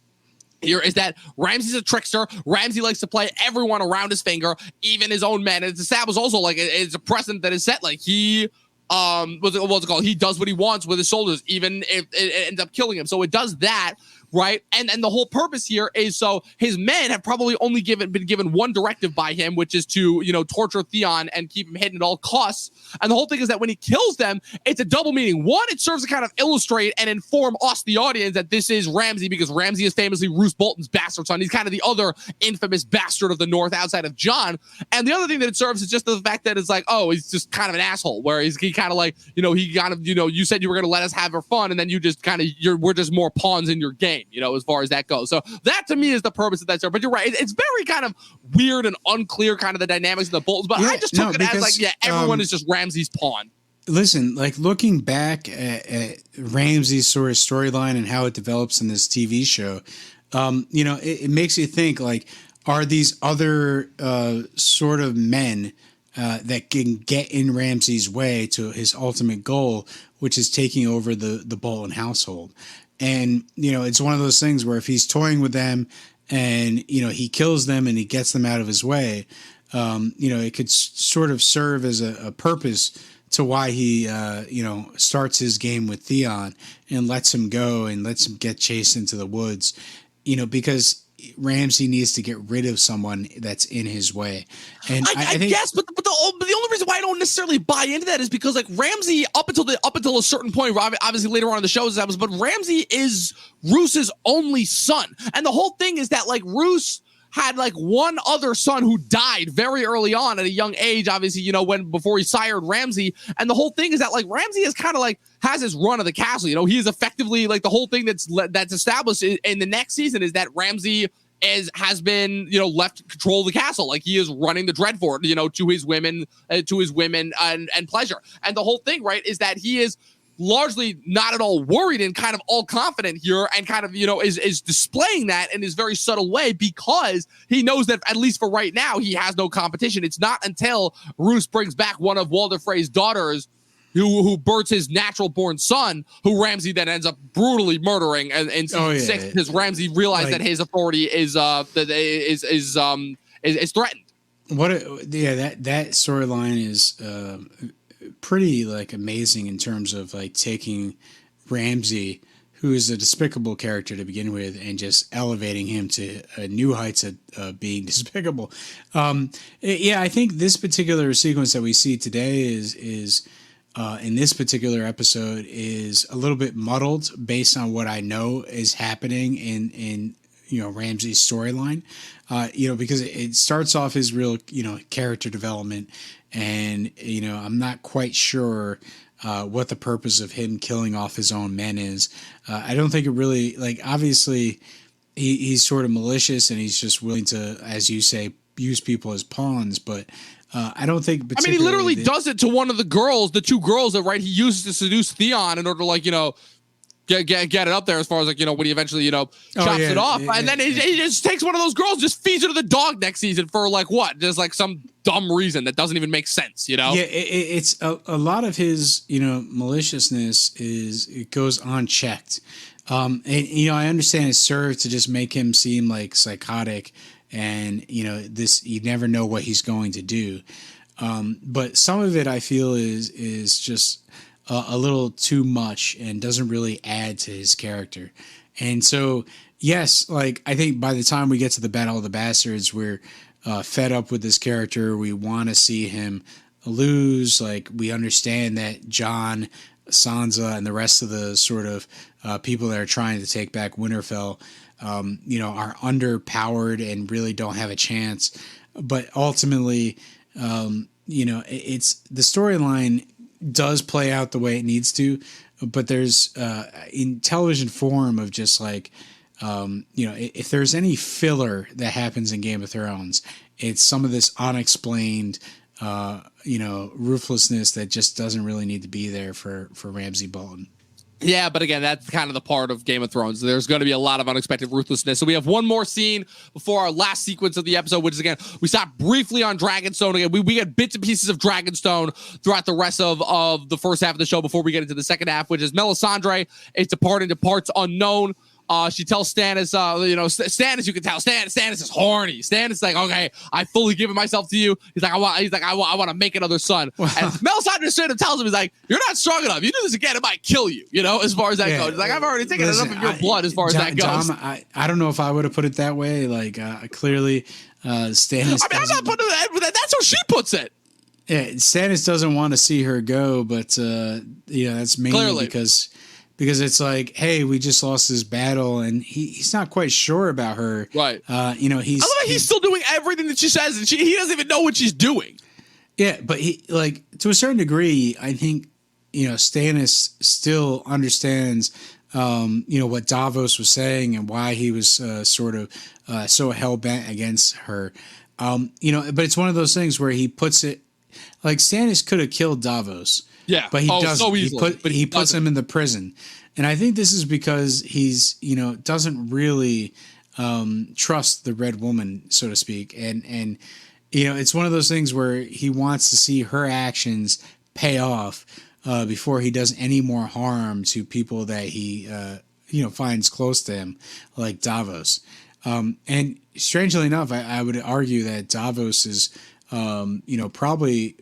Ramsay's a trickster. Ramsay likes to play everyone around his finger, even his own men. And it's established also like it's a precedent that is set. Like he what's it called? He does what he wants with his soldiers, even if it ends up killing him. So it does that. Right. And the whole purpose here is so his men have probably only been given one directive by him, which is to, torture Theon and keep him hidden at all costs. And the whole thing is that when he kills them, it's a double meaning. One, it serves to kind of illustrate and inform us, the audience, that this is Ramsay, because Ramsay is famously Roose Bolton's bastard son. He's kind of the other infamous bastard of the North outside of Jon. And the other thing that it serves is just the fact that it's like, oh, he's just kind of an asshole, where he kind of like, he kind of, you said you were going to let us have our fun, and then you just kind of, we're just more pawns in your game. As far as that goes. So that to me is the purpose of that story. But you're right. It's very kind of weird and unclear kind of the dynamics of the Boltons. But I just took it as like, everyone is just Ramsay's pawn. Listen, like looking back at Ramsay's sort of storyline and how it develops in this TV show, it makes you think like, are these other sort of men that can get in Ramsay's way to his ultimate goal, which is taking over the Bolton household? And, it's one of those things where if he's toying with them and, he kills them and he gets them out of his way, it could sort of serve as a purpose to why he, starts his game with Theon and lets him go and lets him get chased into the woods, because Ramsay needs to get rid of someone that's in his way. And I think, yes, but the only reason why I don't necessarily buy into that is because like Ramsay up until a certain point, obviously later on in the show, but Ramsay is Roose's only son, and the whole thing is that like Roose had like one other son who died very early on at a young age, obviously, before he sired Ramsay. And the whole thing is that like Ramsay is kind of like has his run of the castle. He is effectively like the whole thing that's established in the next season is that Ramsay has been left control of the castle. Like he is running the Dreadfort, to his women and pleasure. And the whole thing, right, is that he is largely not at all worried and kind of all confident here, and kind of is displaying that in his very subtle way, because he knows that at least for right now he has no competition. It's not until Roose brings back one of Walder Frey's daughters who births his natural born son, who Ramsay then ends up brutally murdering in season 6, because Ramsay realized that his authority is threatened. That storyline is pretty like amazing in terms of like taking Ramsay, who is a despicable character to begin with, and just elevating him to new heights of being despicable. I think this particular sequence that we see today is in this particular episode is a little bit muddled based on what I know is happening in Ramsay's storyline, because it starts off his real, character development, and, I'm not quite sure what the purpose of him killing off his own men is. I don't think it really, like, obviously he's sort of malicious and he's just willing to, as you say, use people as pawns, but I don't think. He literally does it to one of the two girls that he uses to seduce Theon in order to get it up there, as far as when he eventually chops it off, and then he just takes one of those girls, just feeds her to the dog next season for what? Just some dumb reason that doesn't even make sense, it's a lot of his maliciousness it goes unchecked, and I understand it served to just make him seem like psychotic. And, this, you never know what he's going to do. But some of it I feel is just a little too much and doesn't really add to his character. And so, yes, like I think by the time we get to the Battle of the Bastards, we're fed up with this character. We want to see him lose. Like we understand that Jon, Sansa, and the rest of the sort of people that are trying to take back Winterfell, are underpowered and really don't have a chance. But ultimately, it's the storyline does play out the way it needs to, but there's in television form of just like, if there's any filler that happens in Game of Thrones, it's some of this unexplained, ruthlessness that just doesn't really need to be there for Ramsay Bolton. Yeah, but again, that's kind of the part of Game of Thrones. There's going to be a lot of unexpected ruthlessness. So we have one more scene before our last sequence of the episode, which is, again, we stop briefly on Dragonstone. Again, we get bits and pieces of Dragonstone throughout the rest of the first half of the show before we get into the second half, which is Melisandre is departing to parts unknown. She tells Stannis, Stannis, you can tell Stannis is horny. Stannis is like, okay, I fully given myself to you. He's like, I want to make another son. And Melisandre straight up tells him, he's like, you're not strong enough. You do this again, it might kill you. As far as that goes. He's like, I've already taken enough of your blood as far as that goes. I don't know if I would have put it that way. Like clearly, Stannis. I'm not putting that. That's how she puts it. Yeah, Stannis doesn't want to see her go, but that's mainly Clearly. because it's like, hey, we just lost this battle, and he's not quite sure about her. Right. He's still doing everything that she says, and he doesn't even know what she's doing. Yeah, but he, like, to a certain degree, I think, Stannis still understands, what Davos was saying and why he was so hell-bent against her. But it's one of those things where he puts it, like, Stannis could have killed Davos. Yeah, but he doesn't. So easily, he puts him in the prison, and I think this is because he's doesn't really trust the Red Woman, so to speak, and it's one of those things where he wants to see her actions pay off before he does any more harm to people that he finds close to him, like Davos. And strangely enough, I would argue that Davos is probably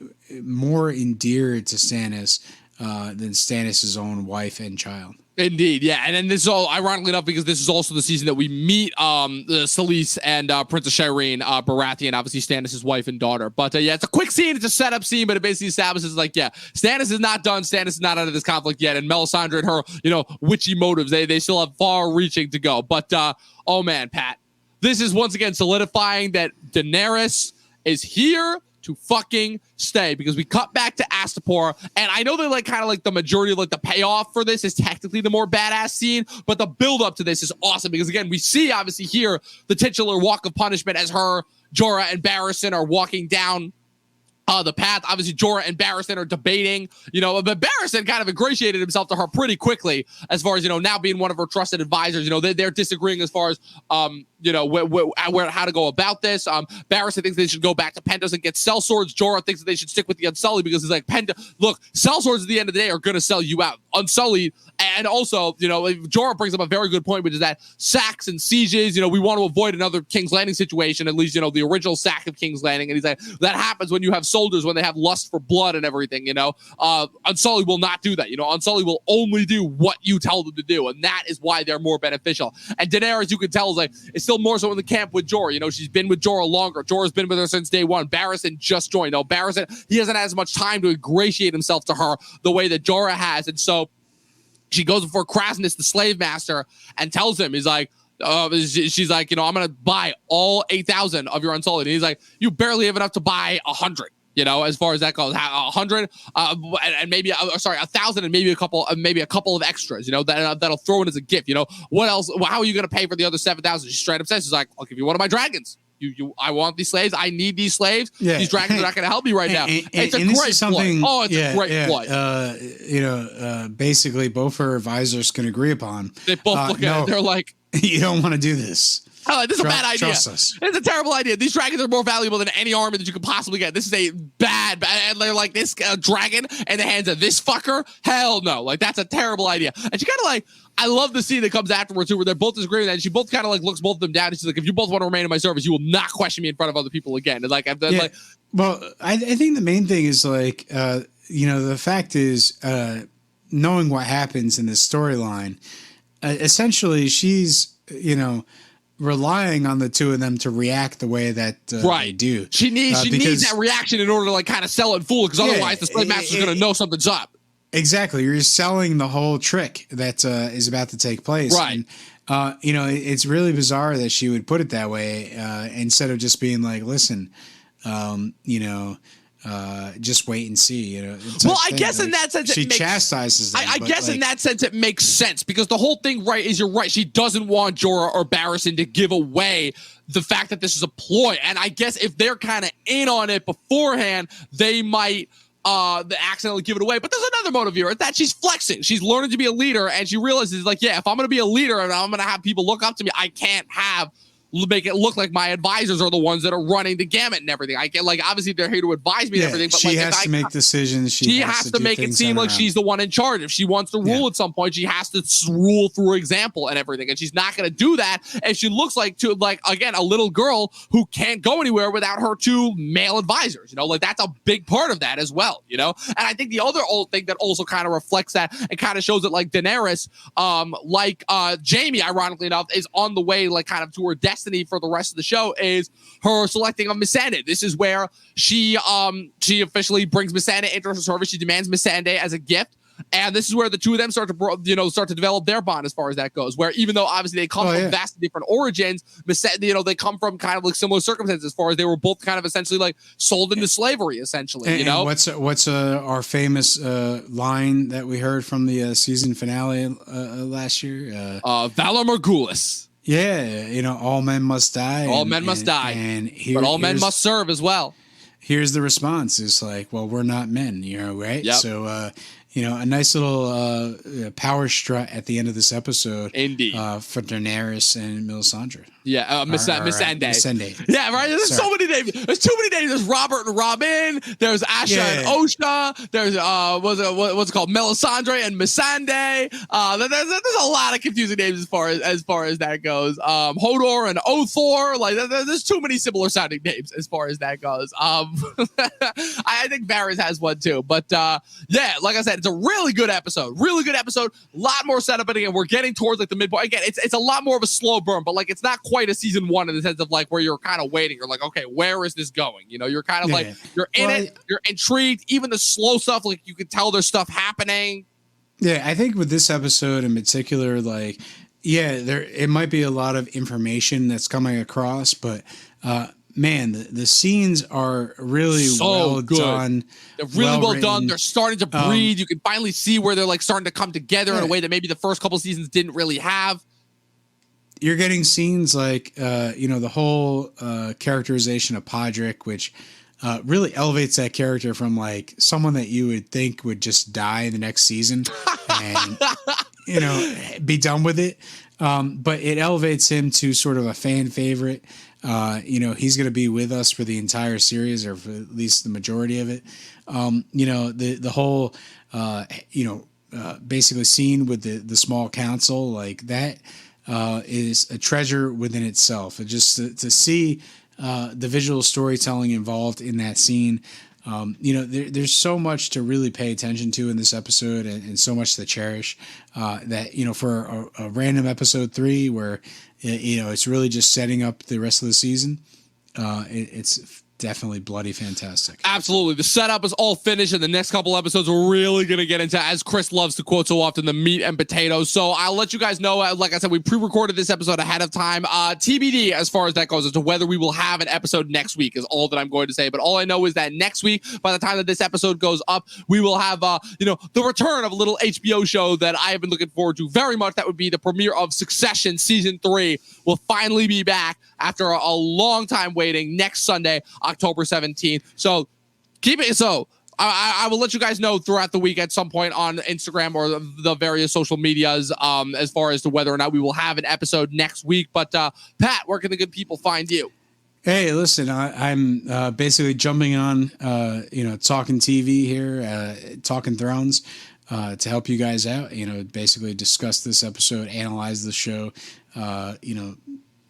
more endeared to Stannis than Stannis' own wife and child. Indeed, yeah. And then this is all ironically enough because this is also the season that we meet Selyse and Princess Shireen Baratheon, obviously Stannis' wife and daughter. But it's a quick scene, it's a setup scene, but it basically establishes like, yeah, Stannis is not done, Stannis is not out of this conflict yet, and Melisandre and her, witchy motives, they still have far reaching to go. But oh man, Pat, this is once again solidifying that Daenerys is here to fucking stay, because we cut back to Astapor, and I know they're like kind of like the majority of like the payoff for this is technically the more badass scene, but the build up to this is awesome because again we see obviously here the titular walk of punishment as her, Jorah, and Barristan are walking down the path. Obviously, Jorah and Barristan are debating, but Barristan kind of ingratiated himself to her pretty quickly as far as, now being one of her trusted advisors. They're disagreeing as far as, how to go about this. Barristan thinks they should go back to Pentos and get sellswords. Jorah thinks that they should stick with the Unsullied because he's like, look, sellswords at the end of the day are going to sell you out. Unsullied, and also, Jorah brings up a very good point, which is that sacks and sieges, we want to avoid another King's Landing situation, at least, the original sack of King's Landing. And he's like, that happens when you have soldiers, when they have lust for blood and everything, Unsullied will not do that. Unsullied will only do what you tell them to do. And that is why they're more beneficial. And Daenerys, you can tell, is still more so in the camp with Jorah. She's been with Jorah longer. Jorah's been with her since day one. Barristan just joined. Barristan, he hasn't had as much time to ingratiate himself to her the way that Jorah has. And so she goes before Crassus, the slave master, and tells him, he's like, she's like, I'm going to buy all 8,000 of your Unsullied. And he's like, you barely have enough to buy 100. As far as that goes, 100 and maybe 1,000 and maybe a couple of extras, that'll throw in as a gift. What else? How are you going to pay for the other 7,000? She straight up says, she's like, I'll give you one of my dragons. I want these slaves. I need these slaves. Yeah. These dragons are not going to help me right now. It's a great play. Oh, it's a great play. Basically, both her advisors can agree upon. They both look at it. They're like, you don't want to do this. Oh, this is a bad idea. Trust us. It's a terrible idea. These dragons are more valuable than any armor that you could possibly get. This is a bad, and they're like, this dragon in the hands of this fucker? Hell no. Like, that's a terrible idea. And she kind of like, I love the scene that comes afterwards too, where they're both disagreeing with that. And she both kind of like looks both of them down. And she's like, if you both want to remain in my service, you will not question me in front of other people again. And like, well, I think the main thing is like, the fact is, knowing what happens in this storyline, essentially she's, relying on the two of them to react the way that they do. She needs that reaction in order to like kind of sell it full, because otherwise the slave master's going to know something's up. Exactly. You're selling the whole trick that is about to take place. Right. And, it's really bizarre that she would put it that way instead of just being like, listen, just wait and see. Well, I guess in that sense, she chastises them. I guess in that sense, it makes sense, because the whole thing, right, is you're right. She doesn't want Jorah or Barristan to give away the fact that this is a ploy. And I guess if they're kind of in on it beforehand, they might accidentally give it away. But there's another motive here. It's that she's flexing. She's learning to be a leader, and she realizes, like, yeah, if I'm going to be a leader and I'm going to have people look up to me, I can't make it look like my advisors are the ones that are running the gamut and everything. I get, like, obviously they're here to advise me and everything, but she has to make decisions. She has to make it seem like she's the one in charge. If she wants to rule at some point, she has to rule through example and everything. And she's not going to do that if she looks like again, a little girl who can't go anywhere without her two male advisors. Like, that's a big part of that as well. And I think the other old thing that also kind of reflects that and kind of shows it, like Daenerys, Jaime, ironically enough, is on the way, like, kind of to her destiny for the rest of the show, is her selecting of Melisandre. This is where she officially brings Melisandre into her service. She demands Melisandre as a gift. And this is where the two of them start to develop their bond as far as that goes. Where even though obviously they come from vastly different origins, they come from kind of like similar circumstances as far as they were both kind of essentially like sold into slavery, essentially. And what's our famous line that we heard from the season finale last year? Valor Morgulis. Yeah, all men must die. All men must die. But all men must serve as well. Here's the response. It's like, well, we're not men, right? Yep. So, a nice little power strut at the end of this episode. Indeed. For Daenerys and Melisandre. Yeah, Melisandre. Yeah, right? There's so many names. There's too many names. There's Robert and Robin. There's Asha and Osha. There's, what's it called? Melisandre and Missandei. There's a lot of confusing names as far as that goes. Hodor and Othor. Like, there's too many similar sounding names as far as that goes. I think Varys has one too. But, like I said, it's a really good episode. A lot more setup, and we're getting towards like the midpoint. Again, it's a lot more of a slow burn, but like it's not quite a season one in the sense of like where you're kind of waiting. You're like, okay, where is this going? You're kind of like you're in it. You're intrigued. Even the slow stuff, like you can tell there's stuff happening. Yeah, I think with this episode in particular, like, it might be a lot of information that's coming across, but man, the scenes are really well done. They're really well done. They're starting to breathe. You can finally see where they're like starting to come together in a way that maybe the first couple seasons didn't really have. You're getting scenes like, the whole characterization of Podrick, which really elevates that character from like someone that you would think would just die in the next season and, be done with it. But it elevates him to sort of a fan favorite. He's going to be with us for the entire series, or for at least the majority of it. The whole, basically scene with the small council, like that is a treasure within itself. Just to see the visual storytelling involved in that scene. There's so much to really pay attention to in this episode, and so much to cherish that, for a random episode 3 where, it's really just setting up the rest of the season. It's definitely bloody fantastic. Absolutely. The setup is all finished, and the next couple episodes we're really going to get into, as Chris loves to quote so often, the meat and potatoes. So I'll let you guys know, like I said, we pre-recorded this episode ahead of time. TBD as far as that goes as to whether we will have an episode next week is all that I'm going to say. But all I know is that next week, by the time that this episode goes up, we will have, the return of a little HBO show that I have been looking forward to very much. That would be the premiere of Succession Season 3 will finally be back after a long time waiting next Sunday, October 17th. So keep it. So I will let you guys know throughout the week at some point on Instagram or the various social medias as far as to whether or not we will have an episode next week. But Pat, where can the good people find you? Hey, listen, I'm basically jumping on, Talkin TV here, Talkin Thrones, to help you guys out, basically discuss this episode, analyze the show,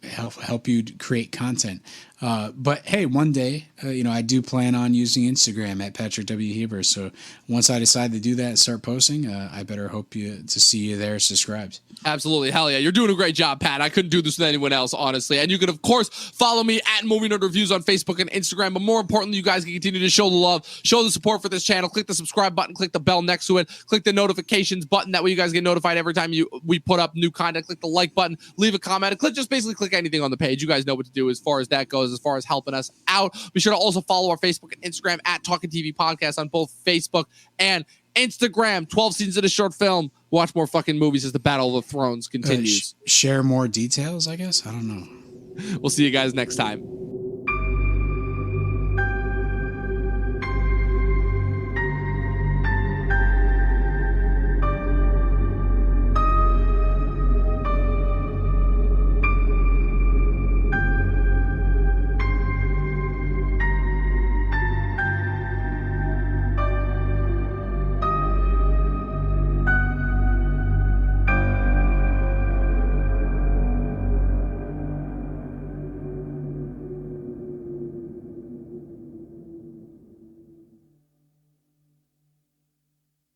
help you create content. But hey, one day, I do plan on using Instagram at Patrick W. Heber. So once I decide to do that and start posting, I better hope to see you there subscribed. Absolutely. Hell yeah. You're doing a great job, Pat. I couldn't do this with anyone else, honestly. And you can, of course, follow me at Movie Nerd Reviews on Facebook and Instagram. But more importantly, you guys can continue to show the love, show the support for this channel. Click the subscribe button, click the bell next to it, click the notifications button. That way you guys get notified every time we put up new content. Click the like button, leave a comment, and just basically click anything on the page. You guys know what to do as far as that goes, as far as helping us out. Be sure to also follow our Facebook and Instagram at Talkin TV Podcast on both Facebook and Instagram. 12 seasons of a short film. Watch more fucking movies as the Battle of the Thrones continues. Share more details, I guess. I don't know. We'll see you guys next time.